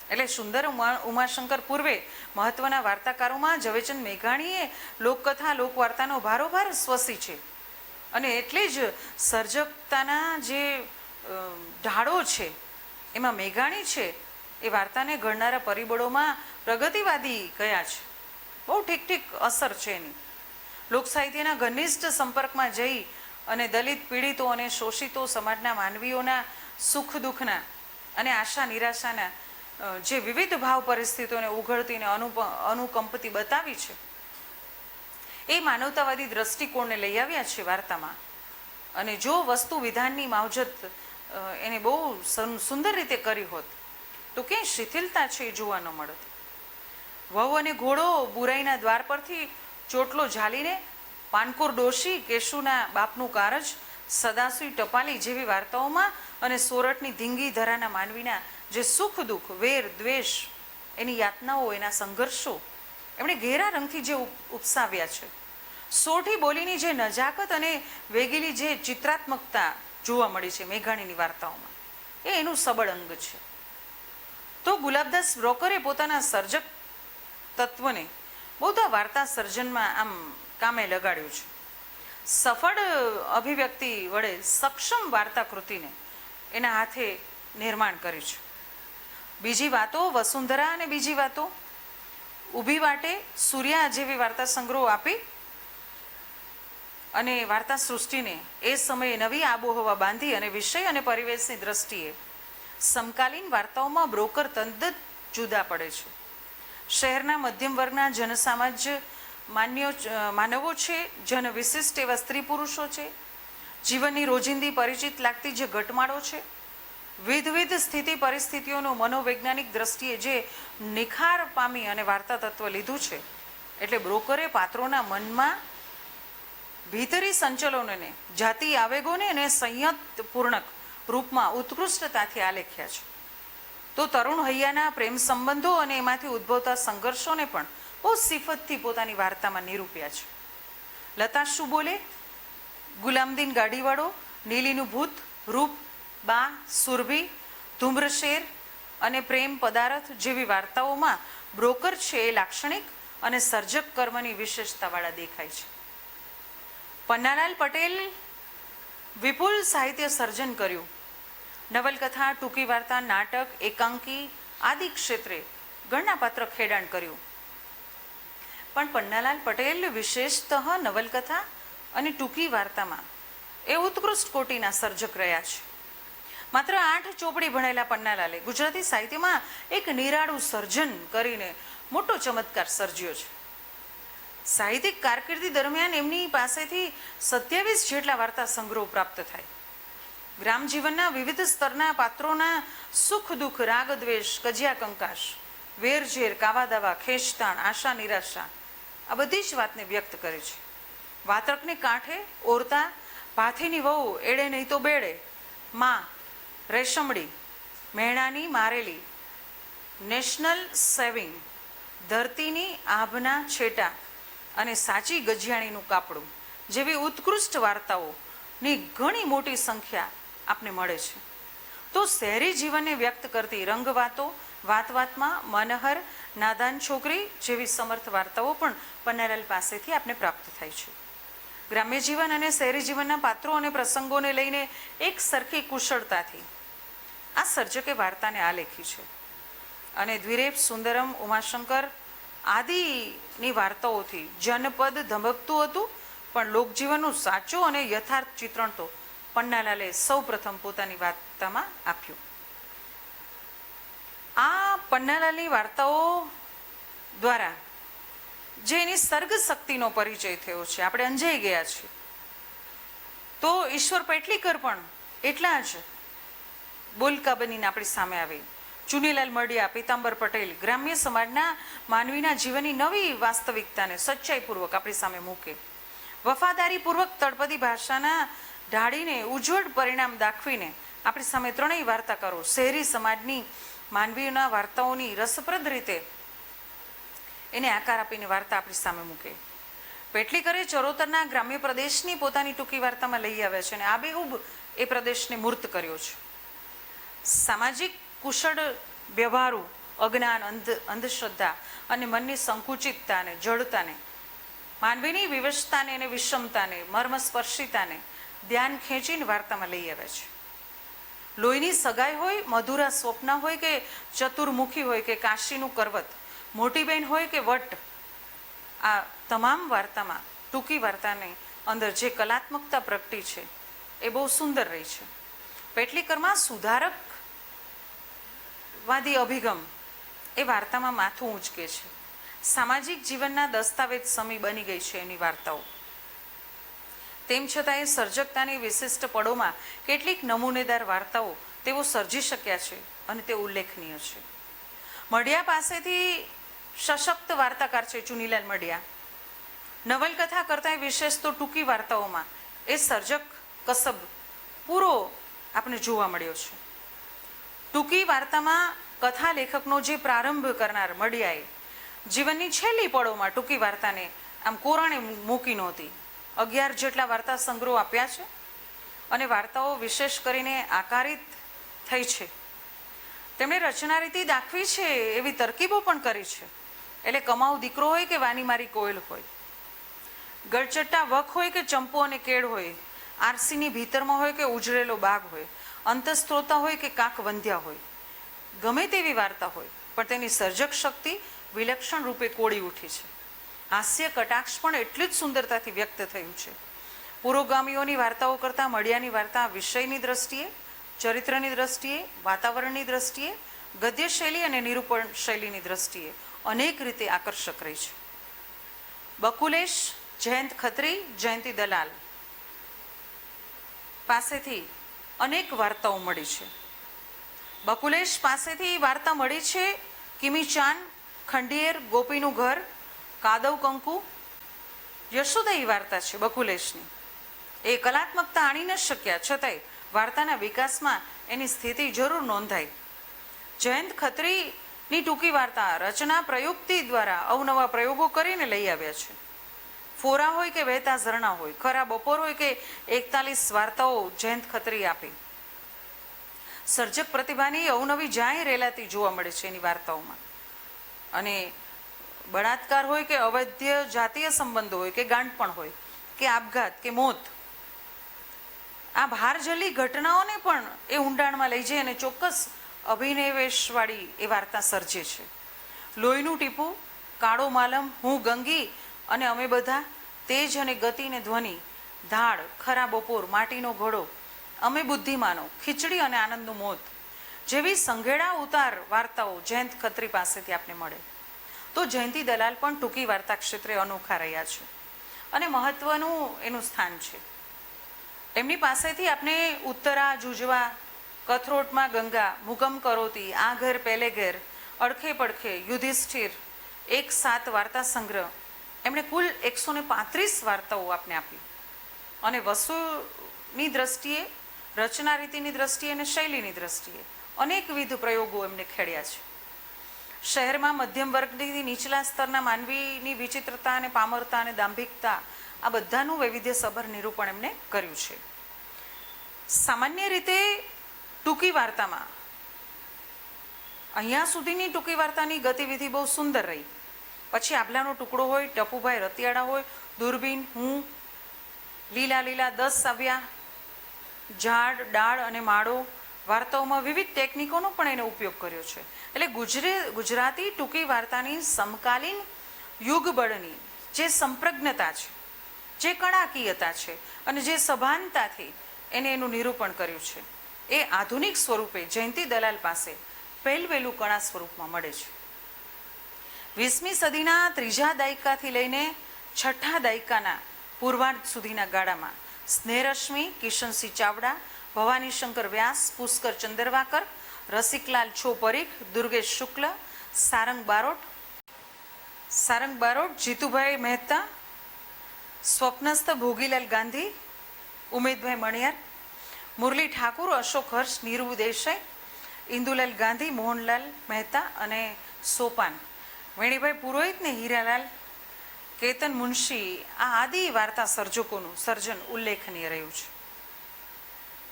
એટલે સુંદર ઉમાશંકર પૂર્વે મહત્વના વાર્તાકારોમાં ઝવેરચંદ મેઘાણીએ લોકકથા લોકવાર્તાનો ભારોભાર સ્વસી છે. અને એટલે જ સર્જકતાના જે ઢાળો છે એમાં મેઘાણી છે એ વાર્તાને ઘડનારા પરિબળોમાં પ્રગતિવાદી કયા છે. બહુ ઠીક ઠીક અસર છે એની. લોકસાહિત્યના ઘનિષ્ઠ સંપર્કમાં જઈ અને દલિત પીડિતો અને શોષિતો સમાજના માનવીઓના સુખ દુઃખના અને આશા નિરાશાના જે વિવિધ ભાવ પરિસ્થિતિઓને ઉઘડતીને અનુકંપતી બતાવી છે એ માનવતાવાદી દ્રષ્ટિકોણને લઈ આવ્યા છે વાર્તામાં. અને જો વસ્તુ વિધાનની માવજત એને બહુ સુંદર રીતે કરી હોત તો ક્યાંય શિથિલતા છે એ જોવા ન મળત. વહુ અને ઘોડો બુરાઈના દ્વાર પરથી ચોટલો ઝાલીને, પાનકોર ડોશી, કેશુના બાપનું કારજ, સદાસુઈ ટપાલી જેવી વાર્તાઓમાં અને સોરઠની ધીંગી ધરાના માનવીના જે સુખ દુઃખ, વેર દ્વેષ, એની યાતનાઓ, એના સંઘર્ષો એમણે ઘેરા રંગથી જે ઉપસાવ્યા છે. સોઠી બોલીની જે નજાકત અને વેગીલી જે ચિત્રાત્મકતા જોવા મળી છે મેઘાણીની વાર્તાઓમાં એ એનું સબળ અંગ છે. તો ગુલાબદાસ બ્રોકરે પોતાના સર્જક તત્વને બહુધા વાર્તા સર્જનમાં આમ કામે લગાડ્યું છે. સફળ અભિવ્યક્તિ વડે સક્ષમ વાર્તાકૃતિને એના હાથે નિર્માણ કર્યું છે. બીજી વાતો વસુંધરા અને બીજી વાતો, ઊભી વાટે, સૂર્યા જેવી વાર્તા સંગ્રહો આપી અને વાર્તા સૃષ્ટિને એ સમયે નવી આબોહવા બાંધી અને વિષય અને પરિવેશની દ્રષ્ટિએ સમકાલીન વાર્તાઓમાં બ્રોકર તદ્દન જુદા પડે છે. શહેરના મધ્યમ વર્ગના જનસામાજ્ય માનવો છે, જન વિશિષ્ટ એવા સ્ત્રી પુરુષો છે, જીવનની રોજિંદી પરિચિત લાગતી જે ઘટમાળો છે, વિવિધ સ્થિતિ પરિસ્થિતિઓનું મનોવૈજ્ઞાનિક દ્રષ્ટિએ જે નિખાર પામી અને વાર્તા તત્વ લીધું છે. એટલે બ્રોકરે પાત્રોના મનમાં ભીતરી સંચલનોને, જાતિ આવેગોને અને સંયતપૂર્ણક રૂપમાં ઉત્કૃષ્ટતાથી આલેખ્યા છે. તો તરુણ હૈયાના પ્રેમ સંબંધો અને એમાંથી ઉદ્ભવતા સંઘર્ષોને પણ બહુ સિફતથી પોતાની વાર્તામાં નિરૂપ્યા છે. લતા શું બોલે, ગુલામદીન ગાડીવાળો, નીલીનું ભૂત, રૂપ, બા, સુરભી, ધૂમ્રશેર અને પ્રેમ પદાર્થ જેવી વાર્તાઓમાં બ્રોકર છે એ લાક્ષણિક અને સર્જક કર્મની વિશેષતાવાળા દેખાય છે. પન્નાલાલ પટેલ વિપુલ સાહિત્ય સર્જન કર્યું. નવલકથા, ટૂંકી વાર્તા, નાટક, એકાંકી આદિ ક્ષેત્રે ગણનાપાત્ર ખેડાણ કર્યું. પણ પન્નાલાલ પટેલ વિશેષતઃ નવલકથા અને ટૂંકી વાર્તામાં એ ઉત્કૃષ્ટ કોટીના સર્જક રહ્યા છે. માત્ર 8 ચોપડી ભણેલા પન્નાલાલે ગુજરાતી સાહિત્યમાં એક નિરાળું સર્જન કરીને મોટો ચમત્કાર સર્જ્યો છે. સાહિત્યિક કારકિર્દી દરમિયાન એમની પાસેથી 27 જેટલા વાર્તા સંગ્રહો પ્રાપ્ત થાય. ગ્રામજીવનના વિવિધ સ્તરના પાત્રોના સુખ દુઃખ, રાગ દ્વેષ, કજિયા કંકાશ, વેરઝેર, કાવાદાવા, ખેંચતાણ, આશા નિરાશા આ બધી જ વાતને વ્યક્ત કરે છે. વાતરકને કાંઠે ઓરતા ભાથીની વહુ એડે નહીં તો બેડે, માં રેશમડી, મેણાની મારેલી, નેશનલ સેવિંગ, ધરતીની આભના છેટા અને સાચી ગજિયાણીનું કાપડું જેવી ઉત્કૃષ્ટ વાર્તાઓની ઘણી મોટી સંખ્યા આપને મળે છે. તો શહેરી જીવનને વ્યક્ત કરતી રંગવાતો, વાત વાતમાં, મનહર, નાદાન છોકરી જેવી સમર્થ વાર્તાઓ પણ પન્નાલાલ પાસેથી આપને પ્રાપ્ત થાય છે. ગ્રામ્ય જીવન અને શહેરી જીવનના પાત્રો અને પ્રસંગોને લઈને એક સરખી કુશળતાથી આ સર્જકે વાર્તાને આલેખી છે. અને દ્વિરેફ, સુંદરમ, ઉમાશંકર આદિની વાર્તાઓથી જનપદ ધમકતું હતું, પણ લોકજીવનનું સાચું અને યથાર્થ ચિત્રણ તો પન્નાલાલે સૌ પ્રથમ પોતાની વાર્તામાં આપ્યું. આ પન્નાલાલની વાર્તાઓ દ્વારા જે એની સર્ગ શક્તિનો પરિચય થયો છે, આપણે અંજાઈ ગયા છીએ. તો ઈશ્વર પેટલીકર પણ એટલા જ બોલકા બનીને આપણી સામે આવે. ચુનીલાલ મડિયા, પીતાંબર પટેલ ગ્રામ્ય સમાજના માનવીના જીવનની નવી વાસ્તવિકતાને સચ્ચાઈપૂર્વક આપણી સામે મૂકે. વફાદારીપૂર્વક તળપદી ભાષાના ઢાળીને ઉજ્જવળ પરિણામ દાખવીને આપણી સામે ત્રણેય વાર્તાકારો શહેરી સમાજની માનવીના વાર્તાઓની રસપ્રદ રીતે એને આકાર આપીને વાર્તા આપણી સામે મૂકે. પેટલીકરે ચરોતરના ગ્રામ્ય પ્રદેશની પોતાની ટૂંકી વાર્તામાં લઈ આવ્યા છે અને આબેહૂબ એ પ્રદેશને મૂર્ત કર્યો છે. સામાજિક કુશળ વ્યવહારો, અજ્ઞાન, અંધશ્રદ્ધા અને મનની સંકુચિતતા અને જડતાને, માનવીની વિવશતાને અને વિષમતાને, મર્મસ્પર્શિતાને ધ્યાન ખેંચીને વાર્તામાં લઈ આવ્યા છે. લોહીની સગાઈ હોય, મધુરા સ્વપ્ન હોય કે ચતુર્મુખી હોય કે કાશીનું કરવત, મોટી બહેન હોય કે વટ, આ તમામ વાર્તામાં ટૂંકી વાર્તાને અંદર જે કલાત્મકતા પ્રગટી છે એ બહુ સુંદર રહી છે. પેટલીકરમાં સુધારકવાદી અભિગમ એ વાર્તામાં માથું ઊંચકે છે. સામાજિક જીવનના દસ્તાવેજ સમી બની ગઈ છે એની વાર્તાઓ. તેમ છતાં એ સર્જકતાની વિશિષ્ટ પળોમાં કેટલીક નમૂનેદાર વાર્તાઓ તેઓ સર્જી શક્યા છે અને તે ઉલ્લેખનીય છે. મડિયા પાસેથી સશક્ત વાર્તાકાર છે ચુનીલાલ મડિયા. નવલકથા કરતાં વિશેષ તો ટૂંકી વાર્તાઓમાં એ સર્જક કસબ પૂરો આપણે જોવા મળ્યો છે. ટૂંકી વાર્તામાં કથા લેખકનો જે પ્રારંભ કરનાર મડિયાએ જીવનની છેલ્લી પળોમાં ટૂંકી વાર્તાને આમ કોરાણે મૂકી નહોતી. 11 જેટલા વાર્તા સંગ્રહો આપ્યા છે અને વાર્તાઓ વિશેષ કરીને આકારિત થઈ છે. તેમણે રચના રીતિ દાખવી છે, એવી તરકીબો પણ કરી છે. એટલે કમાઉ દીકરો હોય કે વાની મારી કોયલ હોય, ગળચટ્ટા વખ હોય કે ચંપો અને કેળ હોય, આરસીની ભીતરમાં હોય કે ઉજળેલો બાગ હોય, અંતસ્ત્રોતા હોય કે કાક વંધ્યા હોય, ગમે તેવી વાર્તા હોય પણ તેની સર્જક શક્તિ વિલક્ષણ રૂપે કોળી ઉઠી છે. હાસ્ય કટાક્ષ પણ એટલી જ સુંદરતાથી વ્યક્ત થયું છે. પુરોગામીઓની વાર્તાઓ કરતાં મડિયાની વાર્તા વિષયની દ્રષ્ટિએ, ચરિત્રની દ્રષ્ટિએ, વાતાવરણની દ્રષ્ટિએ, ગદ્ય શૈલી અને નિરૂપણ શૈલીની દ્રષ્ટિએ અનેક રીતે આકર્ષક રહી છે. બકુલેશ, જયંત ખત્રી, જયંતી દલાલ પાસેથી અનેક વાર્તાઓ મળી છે. બકુલેશ પાસેથી વાર્તા મળી છે કિમીચાન, ખંડિયેર, ગોપીનું ઘર, કાદવ કંકુ, યશોદયી વાર્તા છે બકુલેશની. એ કલાત્મકતા આણી ન શક્યા છતાંય વાર્તાના વિકાસમાં એની સ્થિતિ જરૂર નોંધાય. જયંત ખત્રીની ટૂંકી વાર્તા રચના પ્રયુક્તિ દ્વારા અવનવા પ્રયોગો કરીને લઈ આવ્યા છે. ફોરા હોય કે વહેતા ઝરણા હોય, ખરા બપોર હોય કે 41 વાર્તાઓ જયંત ખત્રી આપી. સર્જક પ્રતિભાની અવનવી જાય રેલાતી જોવા મળે છે એની વાર્તાઓમાં. અને બળાત્કાર હોય કે અવૈધ જાતીય સંબંધો હોય કે ગાંડપણ હોય કે આપઘાત કે મોત, આ ભારજલી ઘટનાઓને પણ એ ઊંડાણમાં લઈ જાય અને ચોક્કસ અભિનિવેશવાળી એ વાર્તા સર્જે છે. લોહીનું ટીપું, કાળો માલમ, હું ગંગી અને અમે બધા, તેજ અને ગતિ ને ધ્વનિ, ધાડ, ખરા બપોર, માટીનો ઘોડો, અમે બુદ્ધિમાનો, ખીચડી અને આનંદનું મોત જેવી સંઘેડા ઉતાર વાર્તાઓ જયંત ખત્રી પાસેથી આપને મળે. તો જયંતી દલાલ પણ ટૂંકી વાર્તા ક્ષેત્રે અનોખા રહ્યા છે અને મહત્વનું એનું સ્થાન છે. એમની પાસેથી આપણે ઉત્તરા, જુજવા, કથરોટમાં ગંગા, મુગમ કરોતી, આ ઘર પેલે ઘેર, અડખે પડખે, યુધિષ્ઠિર, 1-7 વાર્તા સંગ્રહ, એમણે કુલ 135 વાર્તાઓ આપને આપી. અને વસ્તુની દ્રષ્ટિએ, રચના રીતિની દ્રષ્ટિએ અને શૈલીની દ્રષ્ટિએ અનેકવિધ પ્રયોગો એમને ખેડ્યા છે. શહેરમાં મધ્યમ વર્ગની નીચલા સ્તરના માનવીની વિચિત્રતા અને પામરતા અને દાંભિકતા, આ બધાનું વૈવિધ્યસભર નિરૂપણ એમને કર્યું છે. સામાન્ય રીતે ટૂંકી વાર્તામાં અહીંયા સુધીની ટૂંકી વાર્તાની ગતિવિધિ બહુ સુંદર રહી. પછી આભલાનો ટુકડો હોય, ટપુભાઈ રતિયાળા હોય, દૂરબીન, હું, લીલા લીલા 10 આવ્યા, ઝાડ, ડાળ અને માળો વાર્તાઓમાં વિવિધ ટેકનિકોનો પણ એને ઉપયોગ કર્યો છે. એટલે ગુજરાતી ટૂંકી વાર્તાની સમકાલીન યુગબળની જે સંપ્રજ્ઞતા છે, જે કળાકીયતા છે અને જે સભાનતાથી એને એનું નિરૂપણ કર્યું છે, એ આધુનિક સ્વરૂપે જયંતી દલાલ પાસે પહેલવેલું કળા સ્વરૂપમાં મળે છે. 20મી સદીના 3જા દાયકાથી લઈને 6ઠા દાયકાના પૂર્વાર્ધ સુધીના ગાળામાં સ્નેહરશ્મિ, કિશનસિંહ ચાવડા ભવાની શંકર વ્યાસ, પુષ્કર ચંદરવાકર, રસિકલાલ છો પરીખ, દુર્ગેશ શુક્લ, સારંગ બારોટ, જીતુભાઈ મહેતા, સ્વપ્નસ્થ ભોગીલાલ ગાંધી, ઉમેદભાઈ મણિયાર, મુરલી ઠાકુર, અશોક હર્ષ, નીરુ દેસાઈ, ઇન્દુલાલ ગાંધી, મોહનલાલ મહેતા અને સોપાન, વેણીભાઈ પુરોહિત ને હીરાલાલ કેતન મુનશી. આ આદિ વાર્તા સર્જકોનું સર્જન ઉલ્લેખનીય રહ્યું છે.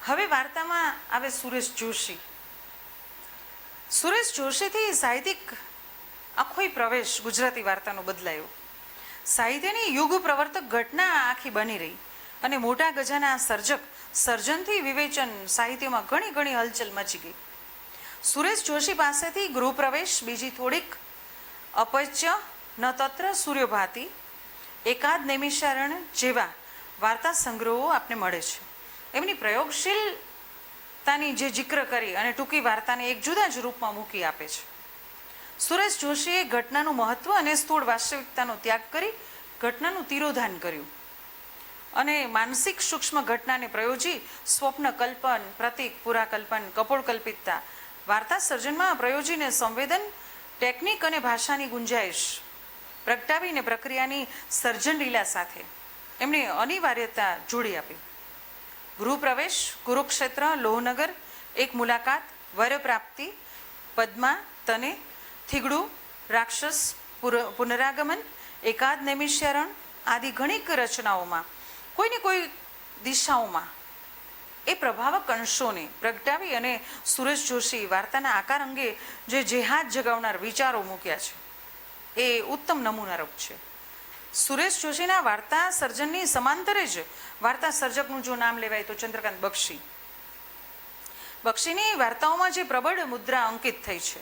હવે વાર્તામાં આવે સુરેશ જોશી. સુરેશ જોશીથી સાહિત્યિક આખોય પ્રવેશ ગુજરાતી વાર્તાનો બદલાયો. સાહિત્યની યુગ પ્રવર્તક ઘટના આખી બની રહી અને મોટા ગજાના સર્જનથી વિવેચન સાહિત્યમાં ઘણી ઘણી હલચલ મચી ગઈ. સુરેશ જોશી પાસેથી ગૃહપ્રવેશ, બીજી થોડીક અપચય, ન તત્ર સૂર્યભાતી, એકાદ નૈમિષારણ જેવા વાર્તા સંગ્રહો આપને મળે છે. એમની પ્રયોગશીલતાની જે જિક્ર કરી અને ટૂંકી વાર્તાને એક જુદા જ રૂપમાં મૂકી આપે છે. સુરેશ જોશીએ ઘટનાનું મહત્વ અને સ્થૂળ વાસ્તવિકતાનો ત્યાગ કરી ઘટનાનું તિરોધાન કર્યું અને માનસિક સૂક્ષ્મ ઘટનાને પ્રયોજી સ્વપ્ન કલ્પન, પ્રતીક, પુરાકલ્પન, કપોળકલ્પિતતા વાર્તા સર્જનમાં પ્રયોજીને સંવેદન, ટેકનિક અને ભાષાની ગુંજાઈશ પ્રગટાવીને પ્રક્રિયાની સર્જન લીલા સાથે એમણે અનિવાર્યતા જોડી આપી. ગૃહપ્રવેશ, કુરુક્ષેત્ર, લોહનગર, એક મુલાકાત, વરપ્રાપ્તિ, પદ્મા, તને, થીગડું, રાક્ષસ, પુનરાગમન, એકાદ નૈમિષારણ આદિ ઘણીક રચનાઓમાં કોઈને કોઈ દિશાઓમાં એ પ્રભાવક અંશોને પ્રગટાવી અને સુરેશ જોશી વાર્તાના આકાર અંગે જે જેહાદ જગાવનાર વિચારો મૂક્યા છે એ ઉત્તમ નમૂનારૂપ છે. સુરેશ જોશીના વાર્તા સર્જનની સમાંતરે જ વાર્તા સર્જકનું જો નામ લેવાય તો ચંદ્રકાંત બક્ષી. બક્ષીની વાર્તાઓમાં જે પ્રબળ મુદ્રા અંકિત થઈ છે,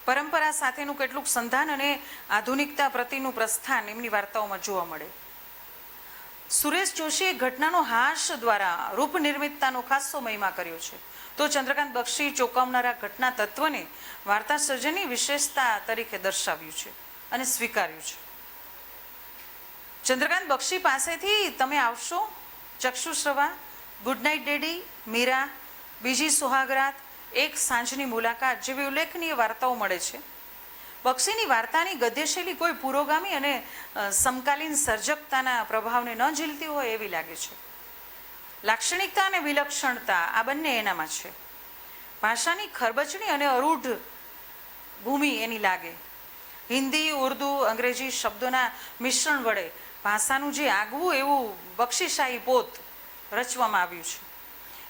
પરંપરા સાથેનું કેટલુંક સંધાન અને આધુનિકતા પ્રતિનું પ્રસ્થાન એમની વાર્તાઓમાં જોવા મળે. સુરેશ જોશીએ ઘટનાનો હાસ દ્વારા રૂપ નિર્મિતતાનો ખાસો મહિમા કર્યો છે, તો ચંદ્રકાંત બક્ષી ચોંકાવનારા ઘટના તત્વને વાર્તા સર્જનની વિશેષતા તરીકે દર્શાવ્યું છે અને સ્વીકાર્યું છે. ચંદ્રકાંત બક્ષી પાસેથી તમે આવશો, ચક્ષુશ્રવા, ગુડ નાઇટ ડેડી, મીરા, બીજી સુહાગરાત, એક સાંજની મુલાકાત જેવી ઉલ્લેખનીય વાર્તાઓ મળે છે. બક્ષીની વાર્તાની ગદ્યશૈલી કોઈ પુરોગામી અને સમકાલીન સર્જકતાના પ્રભાવને ન ઝીલતી હોય એવી લાગે છે. લાક્ષણિકતા અને વિલક્ષણતા આ બંને એનામાં છે. ભાષાની ખરબચડી અને અરૂઢ ભૂમિ એની લાગે. હિન્દી, ઉર્દુ, અંગ્રેજી શબ્દોના મિશ્રણ વડે ભાષાનું જે આગવું એવું બક્ષીશાહી પોત રચવામાં આવ્યું છે.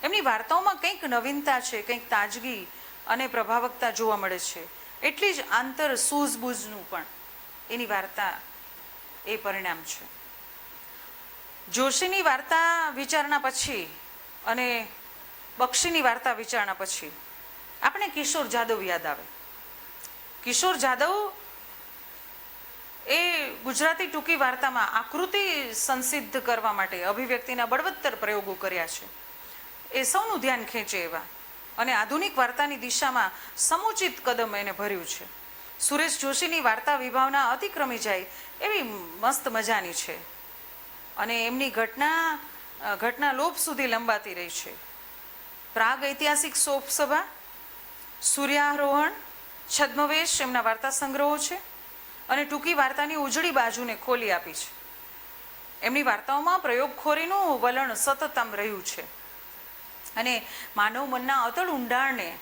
એમની વાર્તાઓમાં કંઈક નવીનતા છે, કંઈક તાજગી અને પ્રભાવકતા જોવા મળે છે. એટલી જ આંતર સૂઝબૂઝનું પણ એની વાર્તા એ પરિણામ છે. જોશીની વાર્તા વિચારણા પછી અને બક્ષીની વાર્તા વિચારણા પછી આપણે કિશોર જાદવ યાદ આવે. કિશોર જાદવ એ ગુજરાતી ટૂંકી વાર્તામાં આકૃતિ સંસિદ્ધ કરવા માટે અભિવ્યક્તિના બળવત્તર પ્રયોગો કર્યા છે. એ સૌનું ધ્યાન ખેંચે એવા અને આધુનિક વાર્તાની દિશામાં સમુચિત કદમ એને ભર્યું છે. સુરેશ જોશીની વાર્તા વિભાવના અતિક્રમી જાય એવી મસ્ત મજાની છે અને એમની ઘટના લોપ સુધી લંબાતી રહી છે. પ્રાગ ઐતિહાસિક શોકસભા, સૂર્યારોહણ, છદ્મવેશ એમના વાર્તા સંગ્રહો છે અને ટૂંકી વાર્તાની ઉજળી બાજુને ખોલી આપી છે. એમની વાર્તાઓમાં પ્રયોગખોરીનું વલણ સતત આમ રહ્યું છે અને માનવ મનના અતળ ઊંડાણને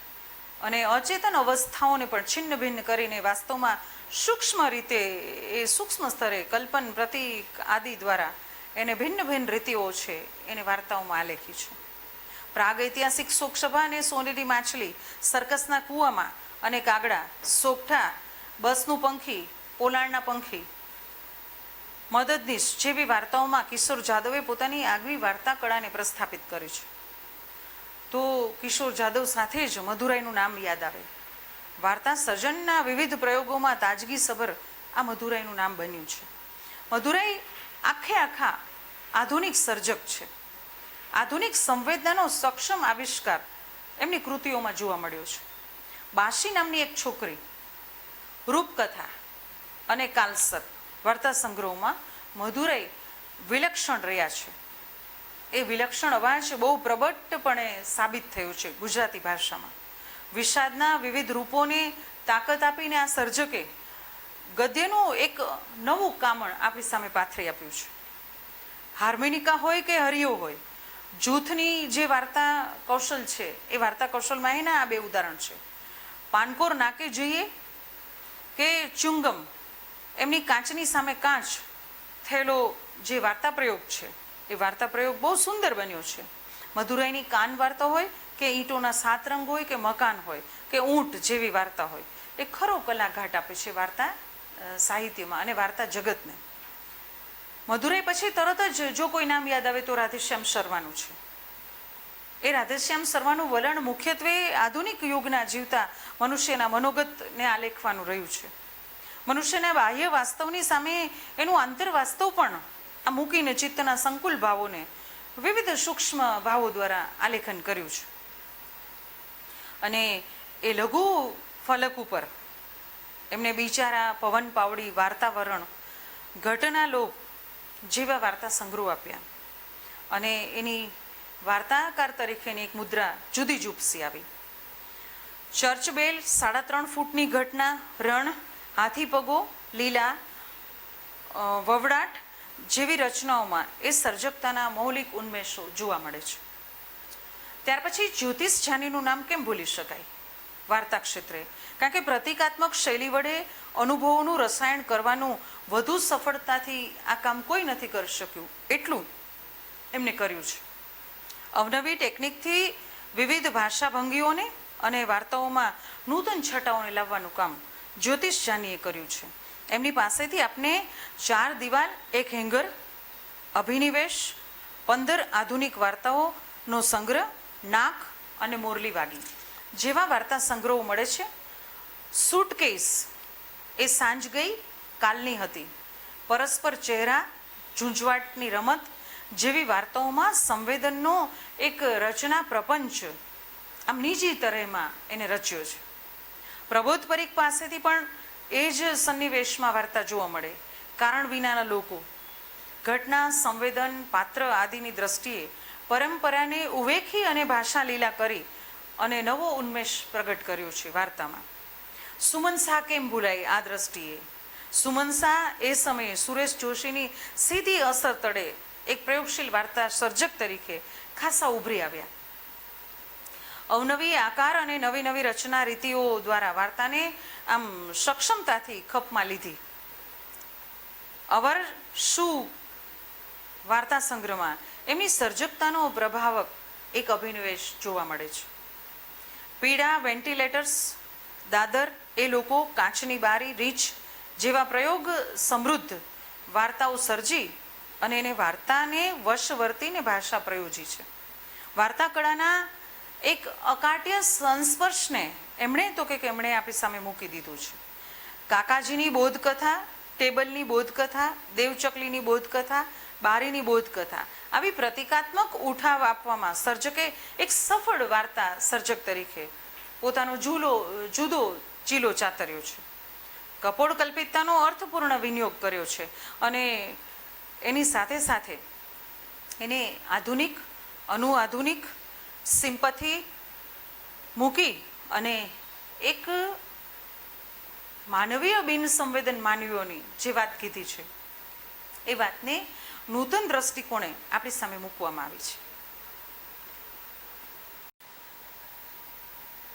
અને અચેતન અવસ્થાઓને પણ છિન્ન ભિન્ન કરીને વાસ્તવમાં સૂક્ષ્મ રીતે એ સૂક્ષ્મ સ્તરે કલ્પન, પ્રતીક આદિ દ્વારા એને ભિન્ન ભિન્ન રીતિઓ છે એને વાર્તાઓમાં આલેખી છે. પ્રાગ ઐતિહાસિક શોકસભા અને સોનેરી માછલી, સર્કસના કૂવામાં અને કાગડા, સોગઠા, બસનું પંખી, પોલાણના પંખી, મદદનીશ જેવી વાર્તાઓમાં કિશોર જાદવે પોતાની આગવી વાર્તા કળાને પ્રસ્થાપિત કરી છે. તો કિશોર જાદવ સાથે જ મધુરાઈનું નામ યાદ આવે. વાર્તા સર્જનના વિવિધ પ્રયોગોમાં તાજગીસભર આ મધુરાઈનું નામ બન્યું છે. મધુરાઈ આખા આધુનિક સર્જક છે. આધુનિક સંવેદનાનો સક્ષમ આવિષ્કાર એમની કૃતિઓમાં જોવા મળ્યો છે. બાશી નામની એક છોકરી, રૂપકથા અને કાલસર વાર્તા સંગ્રહોમાં મધુરાઈ વિલક્ષણ રહ્યા છે. એ વિલક્ષણ અવાજ બહુ પ્રબળપણે સાબિત થયો છે ગુજરાતી ભાષામાં. વિષાદના વિવિધ રૂપોને તાકાત આપીને આ સર્જકે ગદ્યનું એક નવું કામણ આપણી સામે પાથરી આપ્યું છે. હાર્મોનિકા હોય કે હરિયો હોય, જૂથની જે વાર્તા કૌશલ છે એ વાર્તા કૌશલમાં એના આ બે ઉદાહરણ છે. પાનકોર નાકે જઈએ કે ચુંગમ, એમની કાચની સામે કાચ થયેલો જે વાર્તા પ્રયોગ છે એ વાર્તા પ્રયોગ બહુ સુંદર બન્યો છે. મધુરાઈની કાન વાર્તા હોય કે ઈંટોના 7 રંગ હોય કે મકાન હોય કે ઊંટ જેવી વાર્તા હોય, એ ખરો કલાઘાટ આપે છે વાર્તા સાહિત્યમાં અને વાર્તા જગતને. મધુરાઈ પછી તરત જ જો કોઈ નામ યાદ આવે તો રાધેશ્યામ શર્માનું છે. એ રાધેશ્યામ શર્માનું વલણ મુખ્યત્વે આધુનિક યુગના જીવતા મનુષ્યના મનોગતને આલેખવાનું રહ્યું છે. મનુષ્યના બાહ્ય વાસ્તવની સામે એનું આંતર વાસ્તવ પણ આ મૂકીને ચિત્તના સંકુલ ભાવોને વિવિધ સૂક્ષ્મ ભાવો દ્વારા આલેખન કર્યું છે. અને એ લઘુ ફલક ઉપર એમને બિચારા પવન પાવડી, વાર્તાવરણ, ઘટના લોપ જેવા વાર્તા સંગ્રહ આપ્યા. અને એની વાર્તાકાર તરીકેની એક મુદ્રા જુદી જ ઉપસી આવી. ચર્ચ બેલ, 3.5 ફૂટની ઘટના, રણ, હાથી પગો, લીલા, વવડાટ જેવી રચનાઓમાં એ સર્જકતાના મૌલિક ઉન્મેષો જોવા મળે છે. ત્યાર પછી જ્યોતિષ જાનીનું નામ કેમ ભૂલી શકાય વાર્તા ક્ષેત્રે? કારણ કે પ્રતિકાત્મક શૈલી વડે અનુભવોનું રસાયણ કરવાનું વધુ સફળતાથી આ કામ કોઈ નથી કરી શક્યું એટલું એમને કર્યું છે. અવનવી ટેકનિકથી વિવિધ ભાષાભંગીઓને અને વાર્તાઓમાં નૂતન છટાઓને લાવવાનું કામ જ્યોતિષ જાનીએ કર્યું છે. એમની પાસેથી આપને 4 દિવાલ, 1 હેંગર, અભિનિવેશ, 15 આધુનિક વાર્તાઓનો સંગ્રહ, નાક અને મોરલી વાગી જેવા વાર્તા સંગ્રહો મળે છે. સૂટકેસ, એ સાંજ ગઈ કાલની હતી, પરસ્પર ચહેરા, ઝૂંઝવાટની રમત જેવી વાર્તાઓમાં સંવેદનનો એક રચના પ્રપંચ આમ નીજી તરહમાં એને રચ્યો છે. પ્રબોધ પરીખ પાસેથી પણ એ જ સન્નિવેશમાં વાર્તા જોવા મળે. કારણ વિનાના લોકો, ઘટના, સંવેદન, પાત્ર આદિની દ્રષ્ટિએ પરંપરાને ઉવેખી અને ભાષા લીલા કરી અને નવો ઉન્મેષ પ્રગટ કર્યો છે વાર્તામાં. સુમન શાહ કેમ ભૂલાય આ દ્રષ્ટિએ? સુમન શાહ એ સમયે સુરેશ જોશીની સીધી અસર તળે એક પ્રયોગશીલ વાર્તા સર્જક તરીકે ખાસા ઉભરી આવ્યા. અવનવી આકાર અને નવી નવી રચના રીતિઓ દ્વારા વાર્તાને આમ સક્ષમતાથી ખપમાં લીધી. અવર શું વાર્તા સંગ્રહમાં એમની સર્જકતાનો પ્રભાવક એક અભિનિવેશ જોવા મળે છે. પીડા, વેન્ટિલેટર્સ, દાદર, એ લોકો, કાચની બારી, રીંછ જેવા પ્રયોગ સમૃદ્ધ વાર્તાઓ સર્જી અને એને વાર્તાને વશવર્તીને ભાષા પ્રયોજી છે. વાર્તા કળાના એક અકાટ્ય સંસ્પર્શને એમણે આપણી સામે મૂકી દીધું છે. કાકાજીની બોધકથા, ટેબલની બોધકથા, દેવચકલીની બોધકથા, બારીની બોધકથા આવી પ્રતિકાત્મક ઉઠાવ આપવામાં સર્જકે એક સફળ વાર્તા સર્જક તરીકે પોતાનો જુદો ચીલો ચાતર્યો છે. કપોળ કલ્પિતતાનો અર્થપૂર્ણ વિનિયોગ કર્યો છે અને એની સાથે સાથે એને આધુનિક, અનુઆધુનિક, સિમ્પથી મૂકી અને એક માનવીય બિનસંવેદન માનવીઓની જે વાત કીધી છે એ વાતને નૂતન દ્રષ્ટિકોણે આપણી સામે મૂકવામાં આવી છે.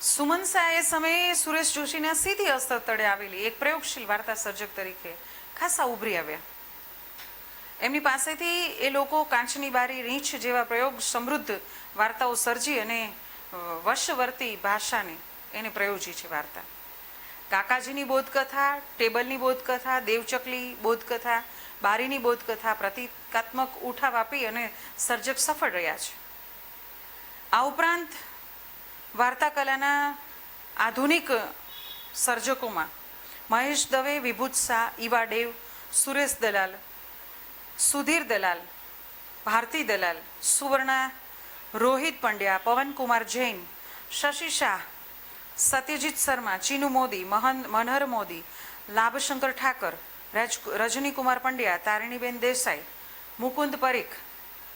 સુમન શાહ એ સમયે સુરેશ જોશીના સીધી અસર તળે આવેલી એક પ્રયોગશીલ વાર્તા સર્જક તરીકે ખાસા ઉભરી આવ્યા. એમની પાસેથી એ લોકો કાચની બારી, રીંછ જેવા પ્રયોગ સમૃદ્ધ વાર્તાઓ સર્જી અને વશવર્તી ભાષાને એને પ્રયોજી છે વાર્તા. કાકાજીની બોધકથા, ટેબલની બોધકથા, દેવચકલી બોધકથા, બારીની બોધકથા પ્રતિકાત્મક ઉઠાવ આપી અને સર્જક સફળ રહ્યા છે. આ ઉપરાંત વાર્તા કલાના આધુનિક સર્જકોમાં મહેશ દવે, વિભૂત શાહ, ઈવા ડેવ, સુરેશ દલાલ, સુધીર દલાલ, ભારતી દલાલ, સુવર્ણા, રોહિત પંડ્યા, પવનકુમાર જૈન, શશી શાહ, સત્યજીત શર્મા, ચીનુ મોદી, મનહર મોદી, લાભશંકર ઠાકર, રજનીકુમાર પંડ્યા, તારિણીબેન દેસાઈ, મુકુંદ પરીખ,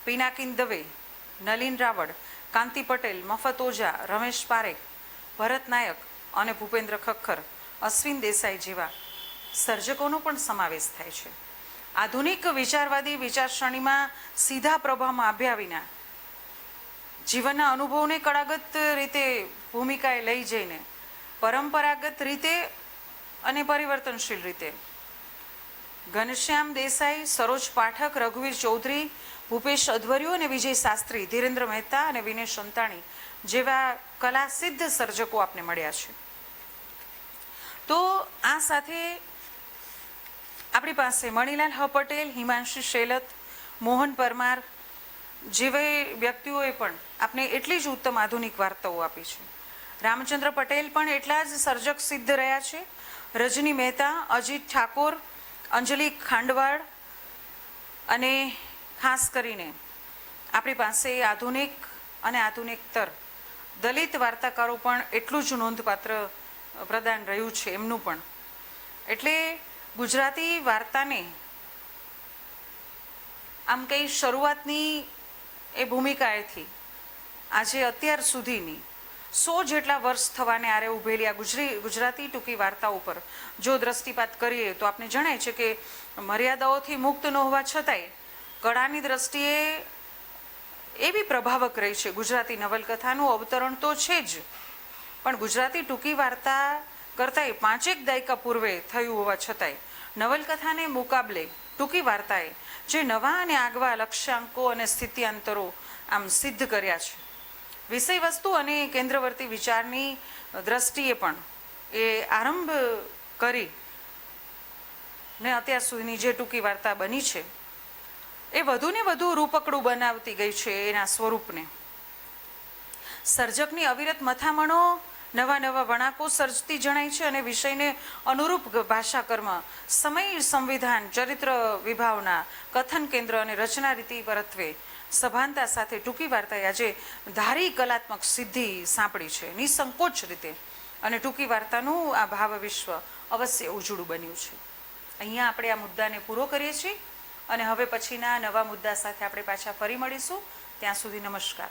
પિનાકિન દવે, નલિન રાવળ, કાંતિ પટેલ, મફત ઓઝા, રમેશ પારેખ, ભરત નાયક અને ભૂપેન્દ્ર ખખ્ખર, અશ્વિન દેસાઈ જેવા સર્જકોનો પણ સમાવેશ થાય છે. આધુનિક વિચારવાદી વિચારસરણીમાં સીધા પ્રભાવમાં આવ્યા વિના જીવનના અનુભવને કળાગત રીતે ભૂમિકાએ લઈ જઈને પરંપરાગત રીતે અને પરિવર્તનશીલ રીતે ઘનશ્યામ દેસાઈ, સરોજ પાઠક, રઘુવીર ચૌધરી, ભૂપેશ અધવર્યુ અને વિજય શાસ્ત્રી, ધીરેન્દ્ર મહેતા અને વિનેશ સંતાણી જેવા કલાસિદ્ધ સર્જકો આપને મળ્યા છે. તો આ સાથે આપણી પાસે મણિલાલ હ પટેલ, હિમાંશુ શેલત, મોહન પરમાર જેવા વ્યક્તિઓએ પણ આપને એટલી જ ઉત્તમ આધુનિક વાર્તાઓ આપી છે. રામચંદ્ર પટેલ પણ એટલા જ સર્જક સિદ્ધ રહ્યા છે. રજની મહેતા, અજીત ઠાકોર, અંજલિ ખાંડવાડ અને ખાસ કરીને આપણી પાસે આધુનિક અને આધુનિકતર દલિત વાર્તાકારો પણ એટલું જ નોંધપાત્ર પ્રદાન રહ્યું છે એમનું પણ. એટલે ગુજરાતી વાર્તાને આમ કંઈ શરૂઆતની એ ભૂમિકાએથી આજે અત્યાર સુધીની 100 જેટલા વર્ષ થવાને આરે ઉભેલી આ ગુજરાતી ટૂંકી વાર્તા ઉપર જો દ્રષ્ટિપાત કરીએ તો આપને જણાય છે કે મર્યાદાઓથી મુક્ત ન હોવા છતાંય કળાની દ્રષ્ટિએ એવી પ્રભાવક રહી છે. ગુજરાતી નવલકથાનું અવતરણ તો છે જ, પણ ગુજરાતી ટૂંકી વાર્તા કરતાંય 5 દાયકા પૂર્વે થયું હોવા છતાંય નવલકથાને મુકાબલે ટૂંકી વાર્તાએ જે નવા અને આગવા લક્ષ્યાંકો અને સ્થિત્યાંતરો આમ સિદ્ધ કર્યા છે. વિષય વસ્તુ અને કેન્દ્રવર્તી વિચારની દ્રષ્ટિએ પણ એ આરંભ કરી ને અત્યાર સુધીની જે ટૂંકી વાર્તા બની છે એ વધુને વધુ રૂપકડું બનાવતી ગઈ છે. એના સ્વરૂપને સર્જકની અવિરત મથામણો નવા નવા વણાકો સર્જતી જણાય છે અને વિષયને અનુરૂપ ભાષાકર્મ, સમય સંવિધાન, ચરિત્ર વિભાવના, કથન કેન્દ્ર અને રચના રીતિ પરત્વે સભાનતા સાથે ટૂંકી વાર્તાએ આજે ધારી કલાત્મક સિદ્ધિ સાંપડી છે નિસંકોચ રીતે. અને ટૂંકી વાર્તાનું આ ભાવ વિશ્વ અવશ્ય ઉજળું બન્યું છે. અહીંયા આપણે આ મુદ્દાને પૂરો કરીએ છીએ અને હવે પછીના નવા મુદ્દા સાથે આપણે પાછા ફરી મળીશું. ત્યાં સુધી નમસ્કાર.